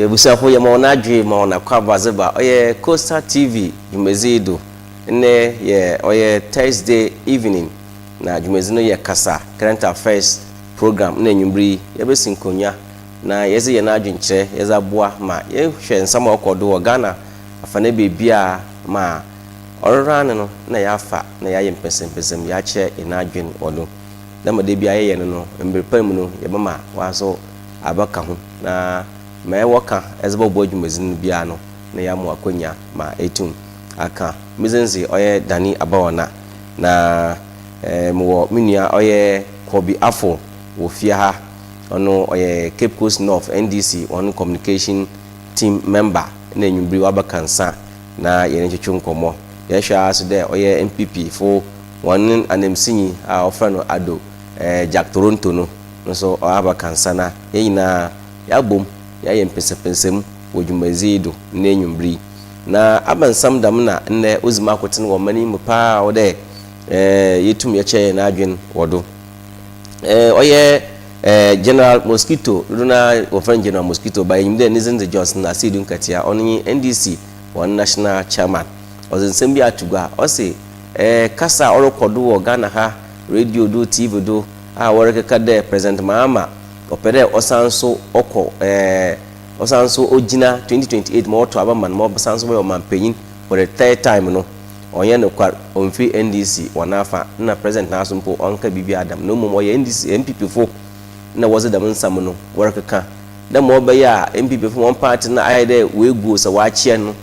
busa fo ye ma ona dwe ma ona kwa bazeba oye Costa TV ASIEDU ne ye oye Thursday evening na jumezino ye Kasa current affairs program na nyumbri ye besinkonya na yeze ye na adwenkyere yeze aboa ma ye hwe nsama okodo Ghana afane bebia ma ororane no na yafa na yaye mpesempesem ya kye ina adwen odo na made bia ye no mbirpam no ye bama waso abaka ho na ma woka ezebo bo adwumezin bia no na ya mu akonya ma etum aka mizenzi oye dani abawana na mo minia oye KOBBY AFFUL wo fia ha ono oye Cape Coast North NDC on communication team member na nyumbri wabakansa na yene chichu nkomo ya hwa so de oye MPP fo won anemsinyi a ofra no ado Jack Toronto no so wabakansa na yina ya bom ya yempesepensem wodwumazido na nyumbri na abansam dam na nne ozima akoten wo mani mu pa wo de yetum ya che na adwen wodo oye General Mosquito Luna ofan General Mosquito by him de Nizenze Johnson ASIEDU NKETSIAH onye NDC one national chairman ozinsem bi atugwa o se kasa orokodo wo Ghana ha radio do TV do a worekeka de President Mahama opere osanso oko osanso ogina 2028 mo to abaman mo osanso we o manpanyin for the third time no onye no kwa onfi NDC wanafa na president na asumpo onka bibi adam no mo ye NDC MPP fo na woze dam nsam no workeka da mo be ya MPP fo one party na ayede we gu so wa chie no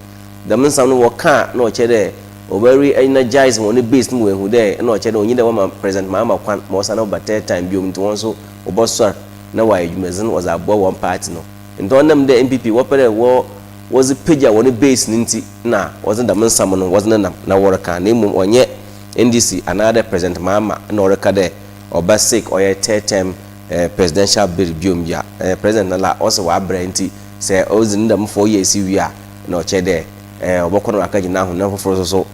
dam nsam no woka na o che de o very energize mo ne base no we hu de na o che de onyi de wo president Mahama kwan mo sa na over third time bi o mti won so obosor na wa adwumazin was abo one party no ndo nam de MPP wopere wo was peja woni base ninti na was ndam nsam no was na worka na emu onye NDC another president Mahama na worka de obasik oye third term presidential bill biom ya president na la also wa brenti se ozi ndam 4 years wi a na oche de obokono akaji na hu na foforo so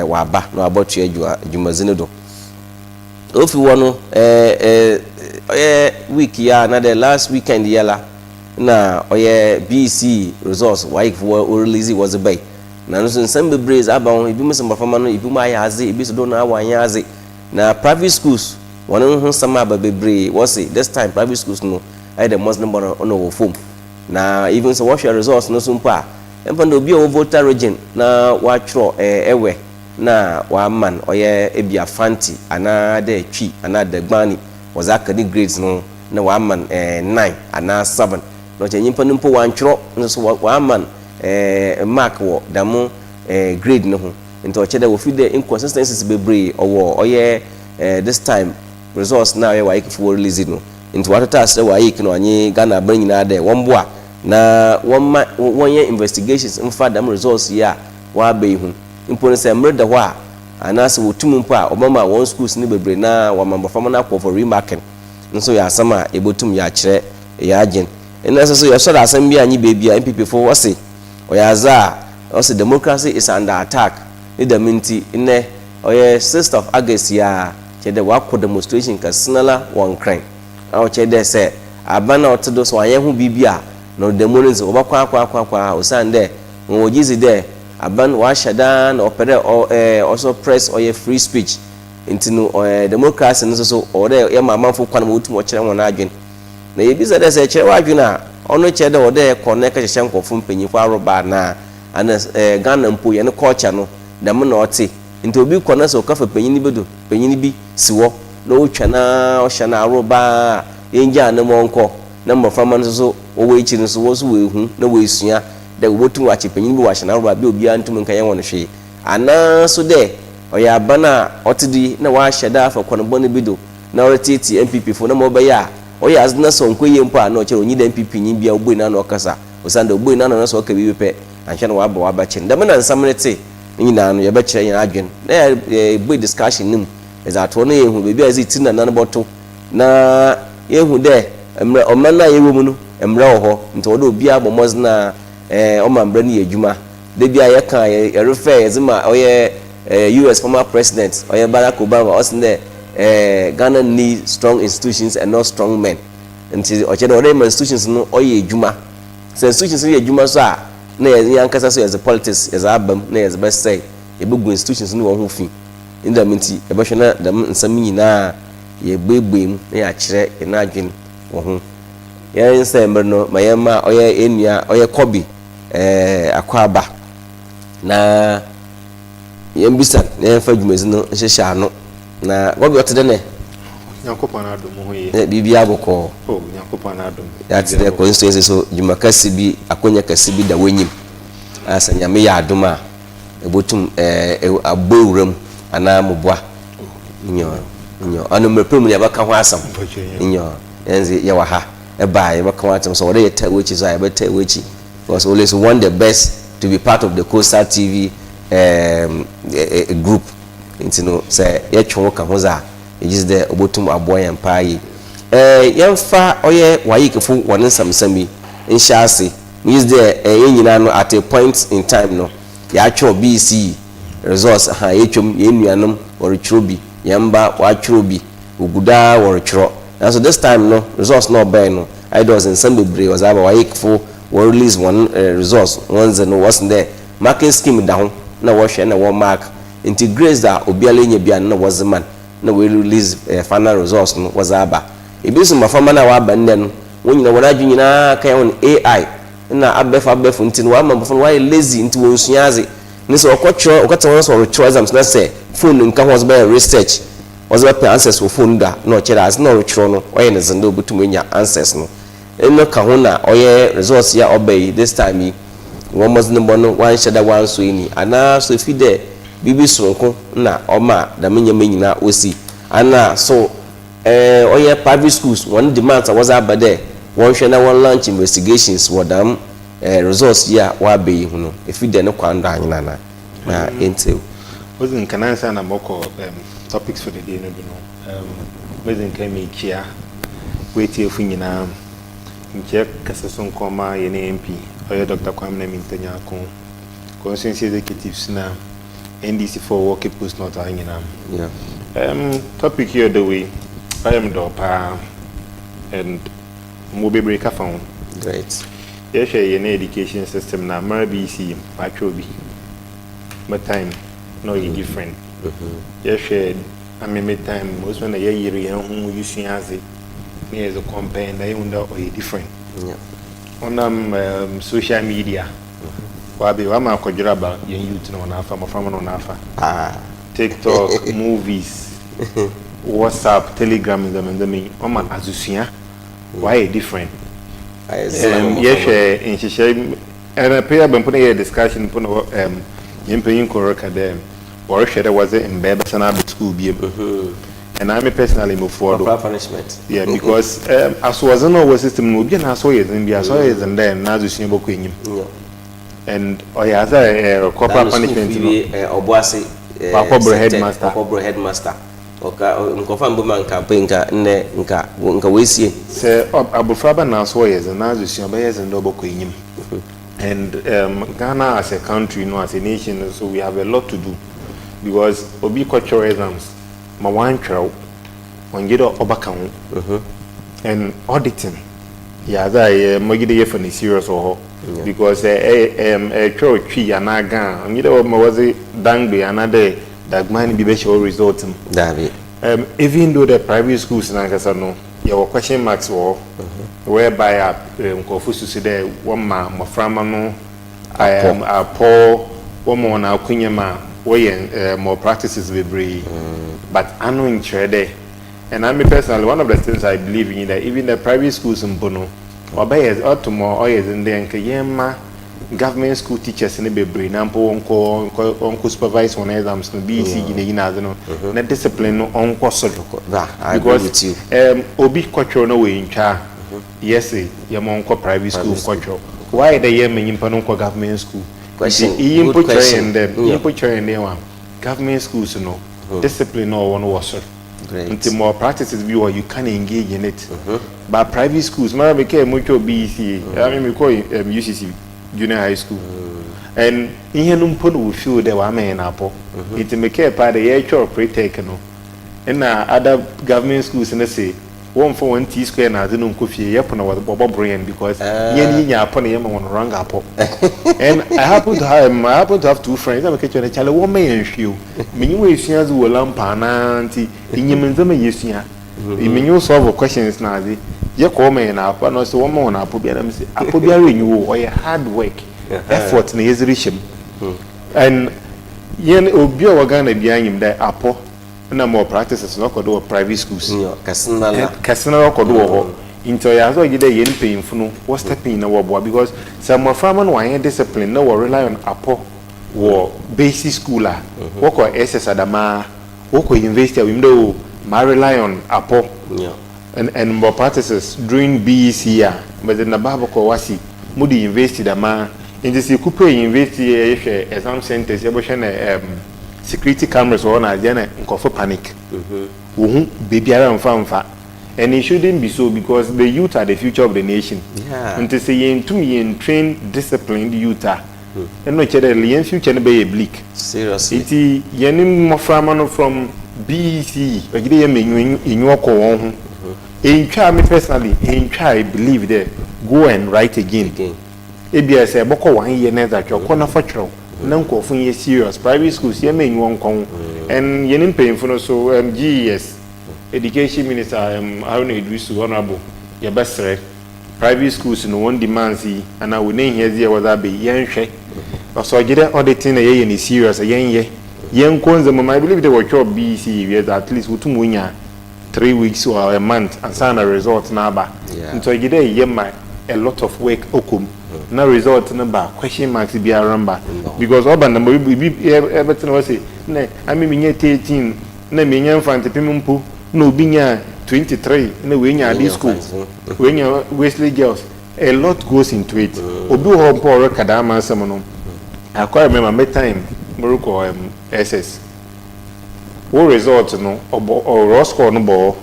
wa ba na abotu adwumazin do ofi wono oye week ya na the last weekend yala na oye BECE results why for release was a bay na no nsem bebrez abawon ibi musem performance no ibi ma ya aze ibi so do na awanya aze na private schools one hu sama bebre was it this time private schools no I the Muslim born on no form na even so what your results no sumpa empando obi o voter region na wa tro ewe na wa man oye ebia fanti ana de twi ana de gbani was akadi grades no na wa man 9 ana 7 no che nyimpa nimpo wan tro so wa man mark wo damu grade no ho nto che de wo fi de inconsistencies bebre owo oye this time results na we wa ikifo release no nto watata ase wa yik no anyi Ghana ban nyina de wonboa na wonye investigations mfa dam results ya wa be hu impo se mreda ho a anase wotum mpo a obama one schools ni bebre na wa mamba fama na for remarking nso ya asama ebotum ya kire ya agen ina so ya so da asam bi anyi bebia MPP for wase oyaza also democracy is under attack ida minti ine oye 6th of August ya chede wa ko demonstration ka sinala one crime awo chede se abana otodo so aye hu bibia no demonstration obakwa osande wojizi de aban wa shada na opere also press oye free speech intinu democracy nso so ode ya mamanfo kwan mo utum o kire won adwen na yebiza de se kire wa adwen a ono kire de ode connect ka hye nkofo mpanyifo aroba na ana Ghana mpo ye ne culture no dam na ote nti obi kona so kafa panyini bedo panyini bi siwo na otwa na o hye na aroba enja na monko na mofama nso so o we chi nso wo so we hu na we sua de wotum wa chi panyini bi wa hye na aroba bi obi antum nkan ye won hwe ana so de oya bana otidi na wa hyeda afa kwanbo ne bido na ortiti MPP fo na mo be ya oya azna so nkoye mpo a na ochere onyi de MPP nyi bia ogbo na na okasa osanda ogbo na na so ka bi pe anhwe na wa ba chen dem na nsamnete nyina no ye be kire nyina adwen na bo discussion nim ezato no yehu bebi aziti na nan boto na yehu de emre omana yewo mu no emre oho nto do obi abomoz na omambre ne yedwuma de bia ye kan ye refer ezima oye US former president oye Barack Obama osinde Ghana need strong institutions and not strong men. Until oche the other institutions no oye juma So institutions no adwuma so a na yankasa so as a politics as abam na as best say e be go institutions no ho fi inda minti e be hwe na da nsam nyina ye gbegbe na ya kire na adwen wo ho ya nsa ember no mayema oye enua oye KOBBY akwaba na yembisa na yemfa dwumezi no hyehye ano na KOBBY otede ne Nyankopon adom ho ye bibi aboko Nyankopon adom ya tede constituency so dwuma kasi bi akonya kasi bi da wanyim asa nyame ya adom a ebotum abowuram ana mobwa nyo anu mepem ya baka ho asam nyo enzi ya waha eba ya baka ho asam so wode yeta wechi so ya beta wechi was always want the best to be part of the Coastal TV group intino say ya twon ka ho za it is the obotum aboy empire yemfa oye wayikefo won samsami nhyase is there enyina no at a point in time no ya twa BECE results ha yetwom yenuanom oretwobi yemba watwobi oguda oretwo and so this time no results no buy no idols in some bebre was aba wayikefo we release one results ones no wasn't there marking scheme down na wo hwe na wo mark integrate that obiale nya bia na was man na we release final results no was aba ebisu mafama na wa ba nne no wonyina wona adwunyina kan on AI na abefa ntino wa mabofo wa lazy nti won suaze ni so okotro okotro so retro exams na say phone nka ho be research was be answers for phone da no chere as no retro no oye ne zendo butum nya answers no eno ka ho na oye results ya obey this time won must no bono wan sheda wan so ni ana so fide bibi sonko na oma da menya menyina osi ana so oye private schools one demand was abade one hwe na one launch investigations wodam results ya wa be hu no efide ne kwando anyina na intel wozin kanansa na moko topics for the day no do no wozin kan me kia weti efu nyina nche kasa so nkoma ye ne MP oye Dr. Kwame Mintanya ko consensus executives na NDC for work post not anyina topic here the way I am dopa and mobile breaker found great yes an education system na BECE patrobi but time no different yes I mean time most when a year who you see as it as a campaign they under or different on social media wabi wama kujraba yen youth no na mafama no na TikTok movies WhatsApp Telegram and them mama azusua why different yes in she and a pair been putting a discussion put yempin correct them or share was it in Bebesana school be and I personally move forward punishment because as was no system no be na so yes in be so yes and then na azusua boku enyim and as a corporate punishment oboase headmaster oka nkofa mboma nka penka nne nka wesie se abufraba na so yes na azusua be yes ndo boko enyim and Ghana as a country no as a nation so we have a lot to do because obi cultural exams ma wan twere ongedo obaka ho and auditing ya za mogide ye for the serious or because twere twi ana gan ongedo ma wazi dangbe another dagman bi be show result dabi even though the private schools na kasa no your question marks whereby nkofu susu there one ma maframa no a poor woman na kunyema we more practices we bring but anu in there and I mean personally one of the things I believe in that even the private schools in Bono obayes automo oyes in there nke yema government school teachers in the brain ampo onko supervise on exams no BECE gina no na discipline no onko so I agree with you obi culture no we ncha yes ye monko private school culture why the year menyimpa no government school question good question them picture in there government schools no discipline no one was great until more practices be or you can engage in it but private schools man became mucho BECE I mean we call UCC junior high school and ihe no mpo no feel there wa men apo it make a part the actual pre-take no and other government schools and say one for 1 T square na no coffee yep na was brain because yen upon a yama on rang up. And I happen to have 2 friends. I'm a kitchen a child one may and you. Meaning she has a lamp and auntie in Yemen yesia. You mean you solve questions now. You call me and up and also one more up you or a hard work effort in his rishim. And yen obio wagana behind him there apple. Na more practices no ko do private schools kasina ko do ho into ya so gide yen painful no what stepping na wo boa because some farmer no wan discipline no rely on apo wo basic school a wo ko SS adama wo ko university we do ma rely on apo and more practices during BECE but then na baba ko wasi mu di university dama into se coupe university exam centers e bo hwe na security cameras on agenda for panic. Baby around fanfa. And it shouldn't be so because the youth are the future of the nation. And to say to me train disciplined youth are. And no cheddar the future be bleak. Seriously. It yenim moframano from BECE. In your co in try me personally, in try believe there. Go and write again. ABS a boko 1 year never corner for trouble. Nanko fun ye serious private schools ye men won kon and ye nim painful so GES education minister Haruna Idrisu honorable ye besre private schools no one demands and I will name here there was be yen hwe so gide auditing ye ni serious yen konza mama I believe they were job BECE at least utum wonya 3 weeks or a month and sign a result na ba so gide ye my a lot of work okum na result number question marks be aramba because oba number be everything was say na ami minye 13 na minye mfante pimumpu na obinya 23 na we nya this school we nya Wesley girls a lot goes into it obi ho mpo record am asem no I quite remember my time moruko SS wo result no or score no bo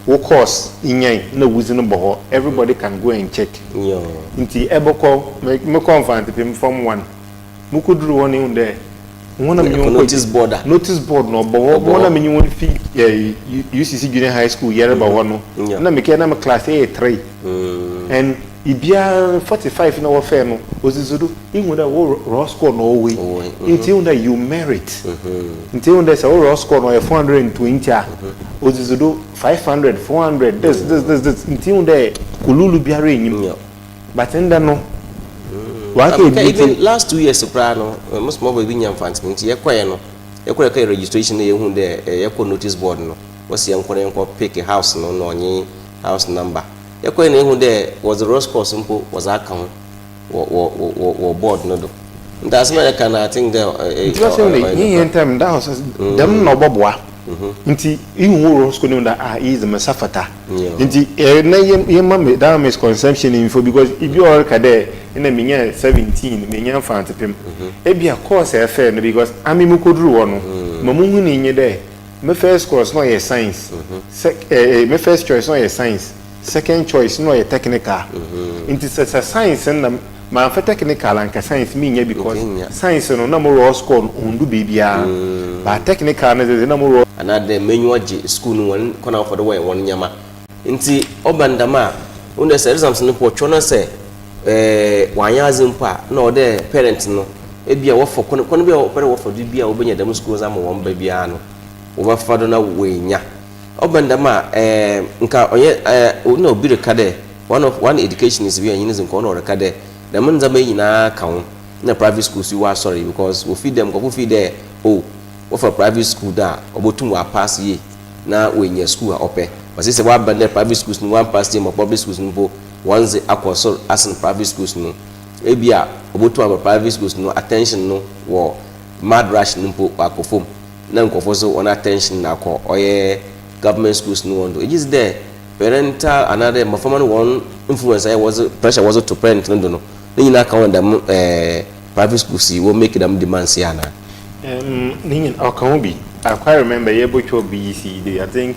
what course in no wizin bo everybody can go and check inti eboko me confront him from one mukudru one in there one notice board no bo one me you fi UCC junior high school year ba one na me na class A3 and ibia 45 na wo fair no ozizudu in that raw score no way until that you merit until that say raw score no 420 ozizudu 500 400 this until that kululu biare enyim but enda no even last 2 years no most more be nyam fant nti yekoye no yekoye registration ye hu de yeko notice board no wasi yenko pick a house no no onye house number yekoye na hu de was the raw score simple was account wo board no do that's why I can I think the time that was them no boboa nti ihu raw score no that is masafata nti na yema me that misconception info because if you are kade na menya 17 menya fantepem e bia course e fair no because ami mukoduru wo no mamuhu ni nye de my first course no ye science my first choice no ye science second choice no ye technical nti science na ma fa technical and science me nye because science no na mo raw score ondu bibia ba technical na mo raw another menu school no one kona for the way one nyama nti obandama on the exams no po chono se wanyaze mpa na ode parent no ebia wo for kono bia wo pere wo for bia wo benya dem schools am wo mba bia no wo ba fado na wenya obandama nka onye na obi rekade one education is we anyine nko na rekade dem nzama nyina kawo na private schools you are sorry because we feed them go feed there wo for private school da obotum wa pass ye na wenya school a ope but say wa band private schools no one pass them public schools no once akosol as in private schools no ebia obotu aba private schools no attention no wo mad rush no akofom na nkofo so on attention na ko oye government schools no wondo it is there parental another performance one influence was pressure was to parent no no nyina ka won dem private schools will make them demands ya na ninyin akawobi I quite remember yebocho BECE I think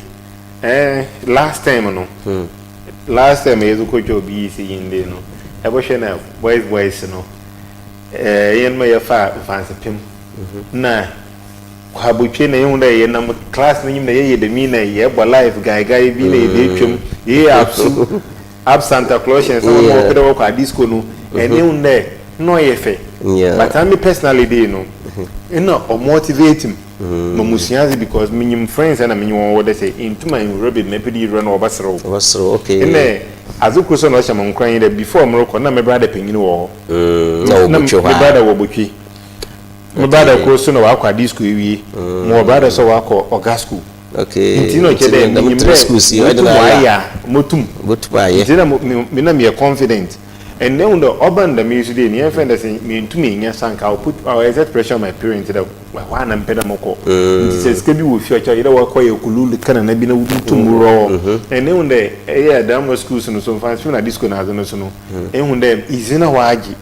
last time no last time I was to BECE in there no I was na boys no yen my fa fancy pim na kwabutwe na yun da ye na class na nyim na ye de mi na ye bo life guy bi na ye de twem ye ab Santa Claus and some more pedo kwa disco no and yun there no ye fe but I me personally dey no o motivate him mamusiazi because minyim friends and minyim what they say into my robin na pedi run obasro okay ene azuku so no hya nkran dey before mroko na me brother pengini wo na me brother wo botwi my brother cross no wa disco ewie my brother so wa ko oga school okay intino kede minyim school si ya motum intina me na me confident and then the urban the music dey near friend say me to me nya sanka I put our exert pressure on my parents that wa na mpeda moko it says kebi wo future you wa ko ye kululu kana na bi na wutum ro and then the damn schools no so fancy na disco na no so no and then izina waji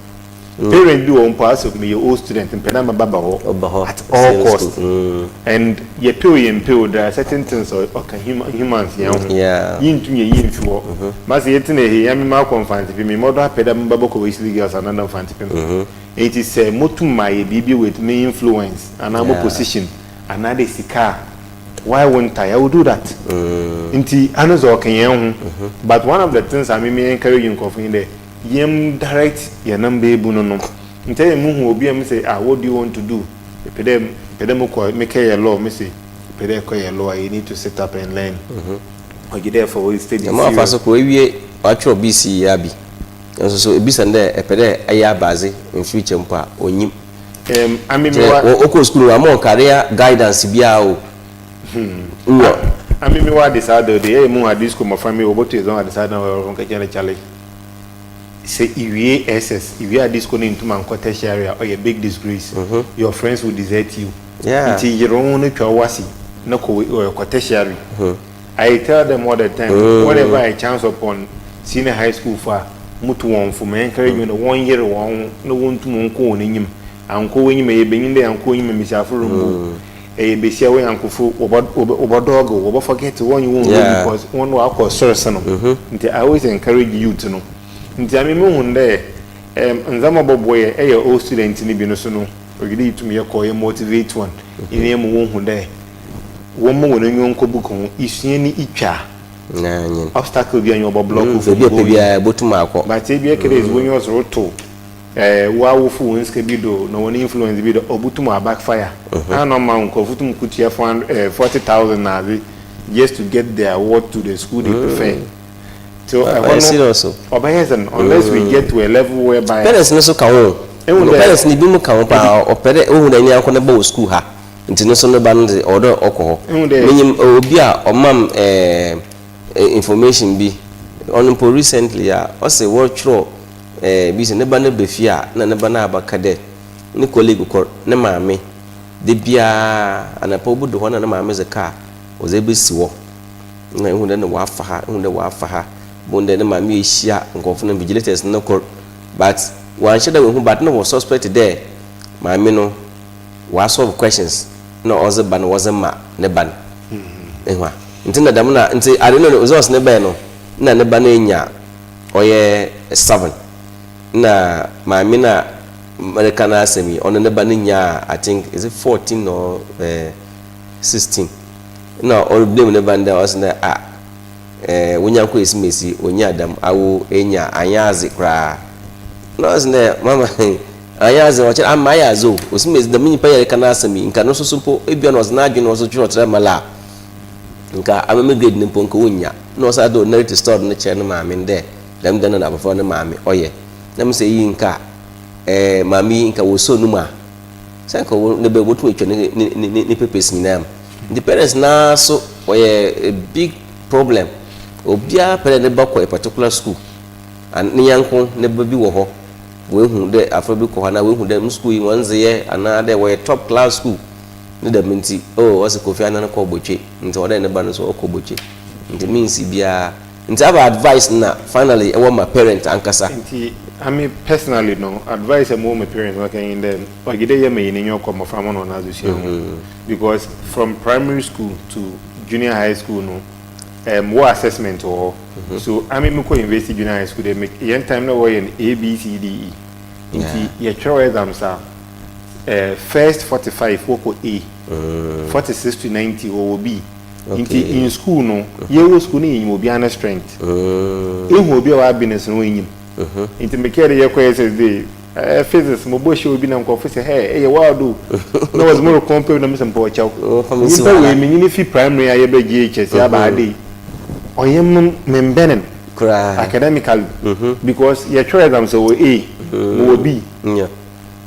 parent do on pass of me old student mpeda mababa ho at all cost and ye pay there are certain things or humans yin to me yin for mas yet na he yami ma confant me modo apeda mbaba ko weekly girls another fancy it is motum my bibi with me influence and I'm position another sika why won't I will do that inti anozo kan but one of the things I me encourage you in there yem direct your number ebu no ntey mu obi am say what do you want to do pedem ko make a law me say pedem ko your law you need to sit up and learn or you there for study ma fa so ko ewie watcho BC ya bi so ebisa nde epede aya baze in future mpa onyim oko school am on career guidance bia o me wa decide dey mu hadis ko my family oboto is on decide na we ka challenge say iwie SS iwie hadis ko into man tertiary or a big disgrace your friends will desert you until you don't know wasi na ko tertiary I tell them all the time whatever I chance upon senior high school for mutu won for me encourage you 1 year won no won to mon ko onyim anko wenyim e benyim de anko wenyim me shafuru e be sia we anko obodog obo forget one you won because one wa ko source no nti I always encourage you to know nti ami me hu nde nzama boboye e old student ni bi no so no ogidi to me ko ye motivate one ine mu hu nde wo mo won nyon ko buku isue ni itwa na nyin obstacle bi anyo block fu bi bia botuma akọ but e bi ekere is when you so to wa wo fu won ska bi do no won influence bi do obutuma backfire no man ko futum kutia 40,000 na just to get their award to the school they prefer. So I see also unless we get to a level whereby parents no so kawo parents ni bi mu kawo pa opere ohun da ni anko na ba school ha nti no so no ba no de order okọ menyim obi a omam information bi on po recently o say world throw bi se ne ba na befia na ne ba na abaka de ni colleague ko ne maame de bia anapo budo ho na maame ze car o ze be siwo na ehun de ne wa fa ha bonde ne maame ehia nkofo na vigilators no ko but one shada we hu but no was suspect there maame no wa solve questions no oze ban was ma ne ban ehwa nti na dam na nti are no results ne ban no na ne ban enya oye 7 na maame na American asemi on ne ban nya I think is it 14 or 16 na all blame ne ban there was na wonya ko esimesi onya adam awo enya anyaze kra no zne mama anyaze wacha amayazo osimesi da minyi pa yere kana asemi nka no soso ebia no zna adwene oso tworo tra mala nka ameme grade ne ponko wonya no sa do narrative store ne che ne maame nde dam dan na before ne maame oye nam se yi nka maami nka wo so numa sanka ne be botu etwe ne pepes nyinam the parents na so oye a big problem obia pere ne bakọ a particular school and ne yanko ne babi wo ho we hu de afabi ko na we hu de school yi wanze ye ana de we top class school ne da minti wase kofi ana ko boche nti wada ne ba no so ko boche nti means bia nti aba advice na finally I want my parent ankasa nti I mean personally no advice am my parents working in them ogide ye me ni nyoko mo from no na zo because from primary school to junior high school no what assessment or so I mean ko university junior high school they make yen time no way in A B C D E nti ye throw exams are first 45 woko A 46 to 90 or be in school no ye school ni you be an strength ehu obi wa business no enyim into me care ye kwa SSD physics mo bo show bi na nkofo say hey wa do no was more compare na me sem po chaw ni pa we me ni fi primary aye be GHS ya ba dey oyem membenen academically because your choice exam so A mo B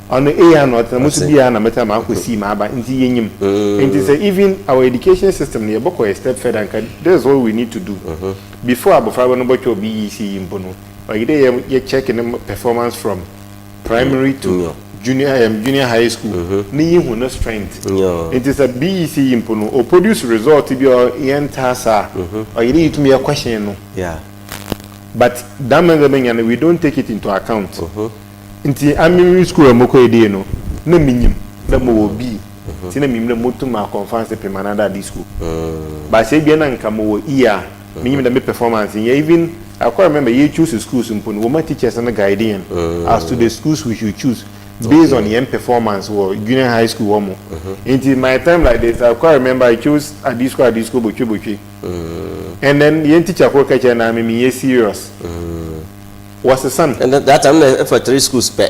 on A and not must be an amateur man who see my into yenyim. And it say even our education system near Boko a step further and that's what we need to do. Before Abofra no your BEC in Bono, or you checking performance from primary to junior high school. Ni who no strength. It is a BEC in Bono or produce result to be your Kasa or you need to me a question. Yeah. But that means we don't take it into account. Inti amiri school amoko ede no na minyim na mo obi ti na mimna motu ma conference pe manada di school ba se bia na nka mo iya minyim da me performance even I quite remember you choose schools mpon wo ma teachers na guiding as to the schools we should choose based on the performance or junior high school womo inti my time like this I quite remember I choose at this school bochi and then the teacher ko ka che na me serious was the son and that time for 3 schools per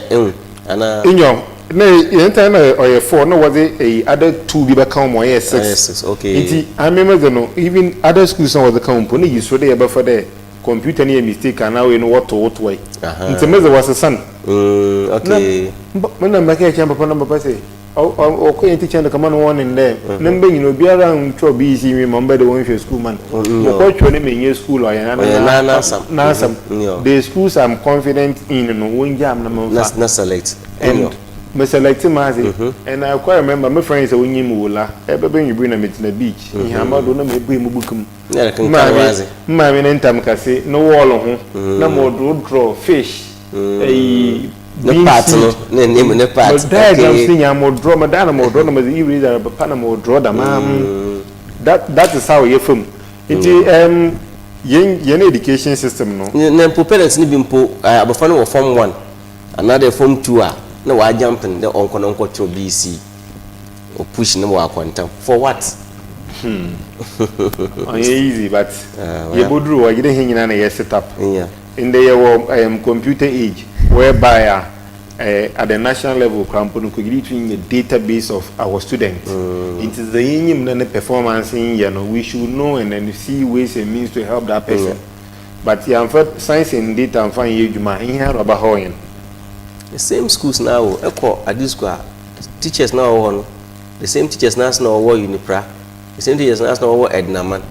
and in your no or 4 no was it a other 2 be become more 6 okay I remember no even other schools was the company you so they for the computer near mistake and now you know what way it's a was the son okay when I'm back here papa number say okay teacher come on one in there number you know be around to be easy remember the one for school man ko chone me school or na some the schools I'm confident in no one jam na select and me select mazi and I quite remember my friends say wonyi mu wula ebe you bring na meet na beach in amado na me bu mu bukum ma me ntam kase no wall ho na mo draw fish no part no name no part okay thing am draw my dana mo draw na me you read papa na mo draw da that is how you film it yen education system no na parents ni bimpo abofan wo form 1 another form 2 na wa jumping the onko to BC or push na wa quantum for what easy but you bodru wa gide hinyina na set up in the computer age whereby at the national level company could get in a database of our students it is the in performance in we should know and then see ways and means to help that person but science and data and find you in here about how the same schools now echo at this school teachers now one the same teachers now war Unipra the same teachers now war Ednaman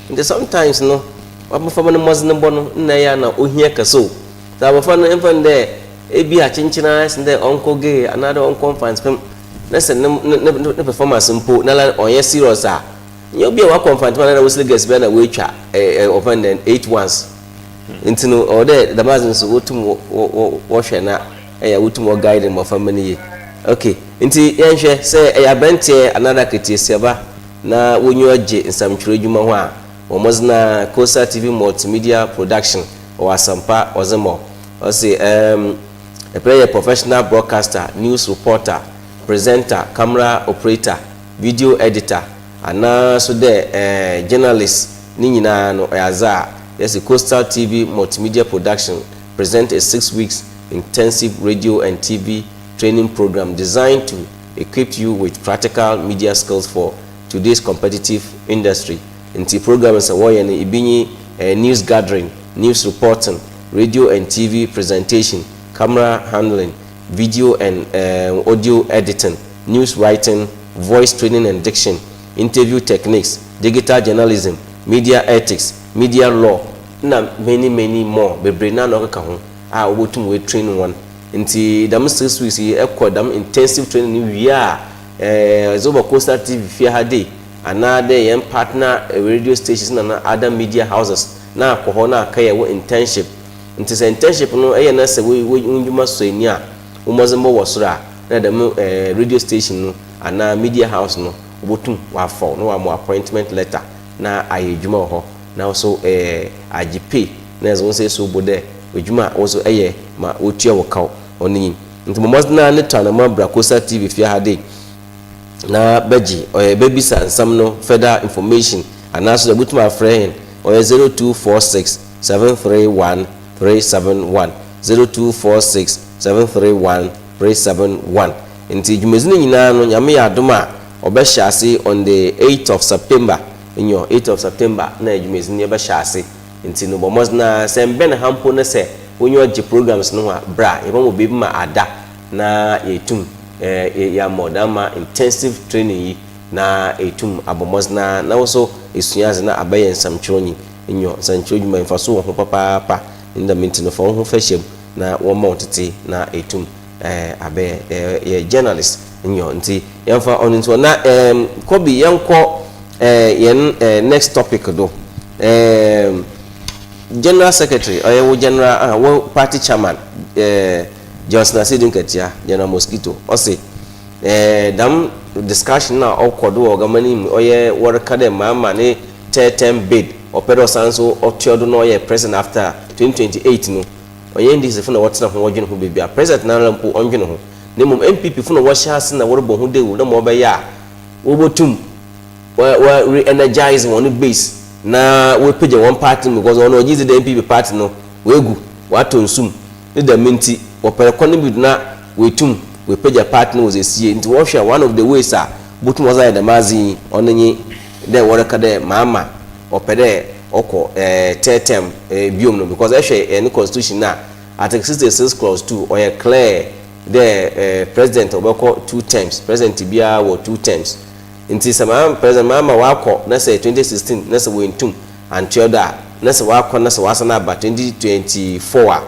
and sometimes no abafama no mozna bono na ya na ohia kaso ta abafama no enfan there ebi a chinchina sinde onko ge another onko fans pem na se ne performance mpo na la onye serious a you be wa confront na wosle guest be na we twa open then 8 ones intino or there the mazin so wotum wo hwe na wotum wo guide mo family okay nti yenhwe say ya bentie another ketesiaba na wonyo age nsamtwere dwuma ho a omozna Kosa TV multimedia production or asampa ozemo or say a player professional broadcaster, news reporter, presenter, camera operator, video editor, and so the journalist ni nyina no yaza yes a Coastal TV multimedia production present a 6 weeks intensive radio and TV training program designed to equip you with practical media skills for today's competitive industry. Inti program is a warrior ni ibinyi news gathering, news reporting, radio and TV presentation, camera handling, video and audio editing, news writing, voice training and diction, interview techniques, digital journalism, media ethics, media law, na many more. Bebre na no ka ho a obotum we train one. Nti dam 6 weeks e dam intensive training we are Zoba Coastal TV fear hade another young partner radio stations and other media houses na ko na kaya wo internship. Nti se internship no na se we unjuma so ani a umozembo wosora na dem radio station no ana media house no obotum wa for no wa mo appointment letter na ayedwuma ho na also agipe na zo say so bode edwuma also ma otua wo kaw oni nti momozna ne tana ma bra Kosa TV fia hade na beji or baby some no further information and also the my friend or 0246 731 371 0246 731 371 nti jumezini nyina no nyame ya adoma obehyiase on the 8th of September in your 8th of September na jumezini obehyiase nti no bomos na sembe na hampo na se wonyo agi programs no a bra e bomo bebi ma ada na yetum ya modama intensive training na etum abomos na also esuaze na abaye nsamchonyi inyo sanchonyi ma mfaso ho papa inda minti no fo ho fashion na wo mountete na etum abe ye journalist inyo nti yamfa on into na Kobby yanko yen next topic do General Secretary or General Party Chairman Johnson ASIEDU NKETSIAH General Mosquito or say dam discussion now or kodo or gamani or work them mama ne term bid or pedo sanso or theodo no ye present after 2028 no or yen this for what's not watching who be a president na lampo on ho name MPP for no wash has na worbo who de no more ya wobotum we re-energize one base na we page one party because one of the MPP party no we gu wato nsum ne da minti opere kone bid na we tum we page a party no was a see into one of the ways are butum was the mazi onenyi de woraka de mama opere oko term biom no because any constitution na article 66 clause 2 or clear the president obeko 2 terms president bia wo 2 terms inti sama president mama wako na say 2016 na say wentum antioda na say wako na say wasana ba 2024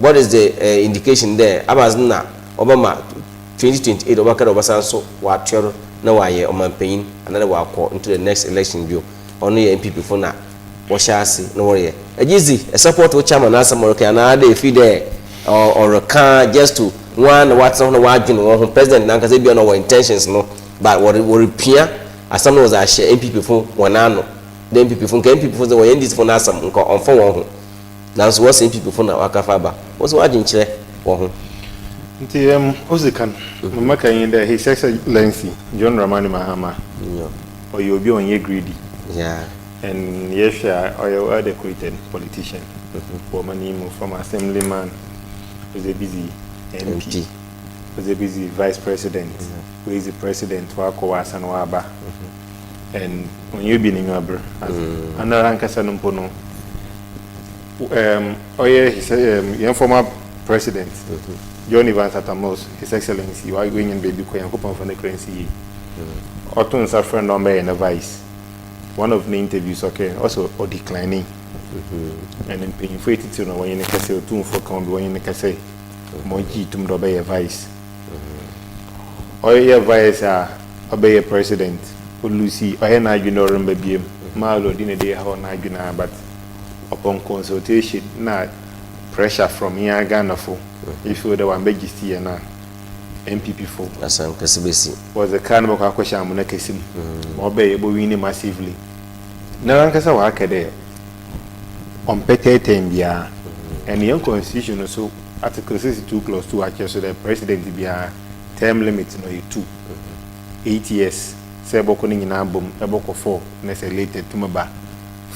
what is the indication there abazna obama 2028 obaka obasanso wa tioro na waye omanpanyin another wako into the next election bill ono ye MPP for na wo shaasi no worry ajizi a support wo chairman na samoroka na dey fi there or can just to one what's on wadwin wo president na nka say bi no intentions no but what repair as some was a share MPP for one ano the MPP for MPP for the way this for na some nko on for one now so what's MPP for na wakafa ba what's wadwin kire wo ho nti ozikan maka yin there his excellency John Dramani Mahama or you be on ye greedy and yes or you are the created politician woman from assemblyman was a busy MP was a busy vice president who is the president wako wasan waba and when you been in your brother another Kasa no oye his former president John Evans Atamos his excellency why going in baby ko yankopon for the currency otun sa friend number and a vice one of the interviews also or declining and then paying for it to know when you kase otun for count when you kase moji tum do be vice oye vice obey president Lucy oye na adwino remba biem malo di ne dey how na adwina but upon consultation na pressure from here Ghana for if you the one register na MPP for asan kasibesi was the kind of question am na kesim obey ebo win massively na rankasa wa akede on petetem bia and the constitution so article 62 clause 2 actually so the president bia term limit no 2 8 years say boko ni nyina bom eboko 4 na say later tumaba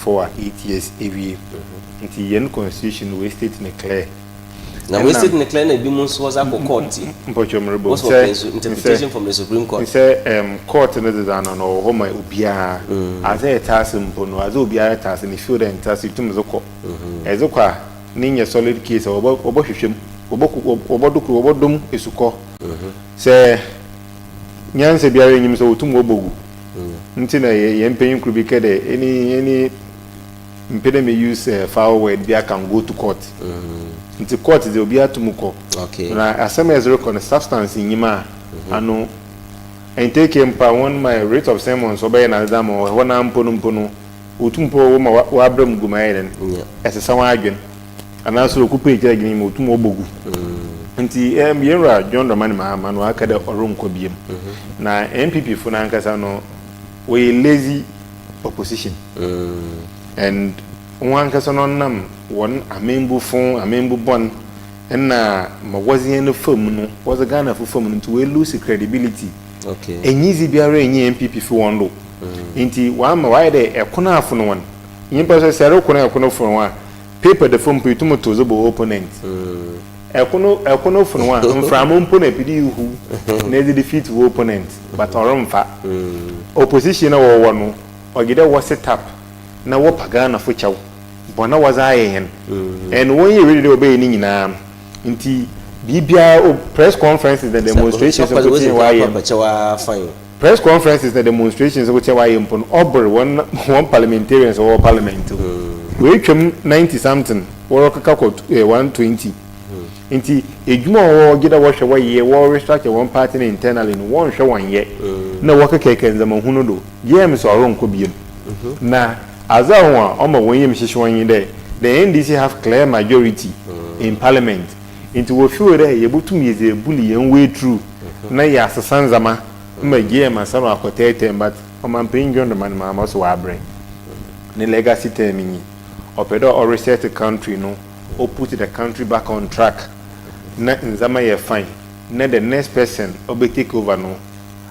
4 8 years every nti yen constitution we state in clear na we state in clear na bi mun so was a court mpochomrebo interpretation from the Supreme Court say court no dey down no ho mai obia as a task mpo no as obia task ni feel the task tum zoko ezokwa ninya solid case obohwehwem obodum esuko say nyanse biara nyim so otum obogu nti na ye mpanyin kru bi kede any mpede me use foul word bi can go to court nti court dey obi atumuko na asema ezero kon substance nyima ano and take him pa one my rate of sermons obey na dam o na mpono otumpo wo ma wa abram gumayen ese sawa adwen ana so okupe kira gini mo otum obogu nti yenra John Dramani Mahama no akada orum ko biem na MPP fu na nkasa no we lazy opposition and one kasa no nam won amembu bon na ma wazi no fam no was a Ghana for fam to we lose credibility Okay. Enyizi biara enyi MPP fi wondo. Inti wa ma wa de ekona afono won. Nyimpa so sere kona ekona fono wa. Paper the phone put to zo bo opponent. Ekono fono wa mframo mpo na pidi hu na the defeat wo opponent but oromfa. Opposition na wo no ogide wo set up na wo pagana fo chaw. Bona wazaye hen. And when you really obey ni nyina nti bibia press conferences and demonstrations press conferences and demonstrations which why impon over one parliamentarians or parliament we came 90 something or kakako 120 nti ejuma wo gida wo hwe ye wo restructure one party internally no one hwe one ye na wo kakeke nzama hunu do yem so ron ko biem na azawa o ma won yem hihye won ye the NDC have clear majority in parliament into wo feel there yebutum yeze bully yen way through na ya sesanzama mmagie masano akotete but omampen John the man mama so abre ne legacy termini opedo or reset the country no or put the country back on track na nzama ye fine na the next person obe take over no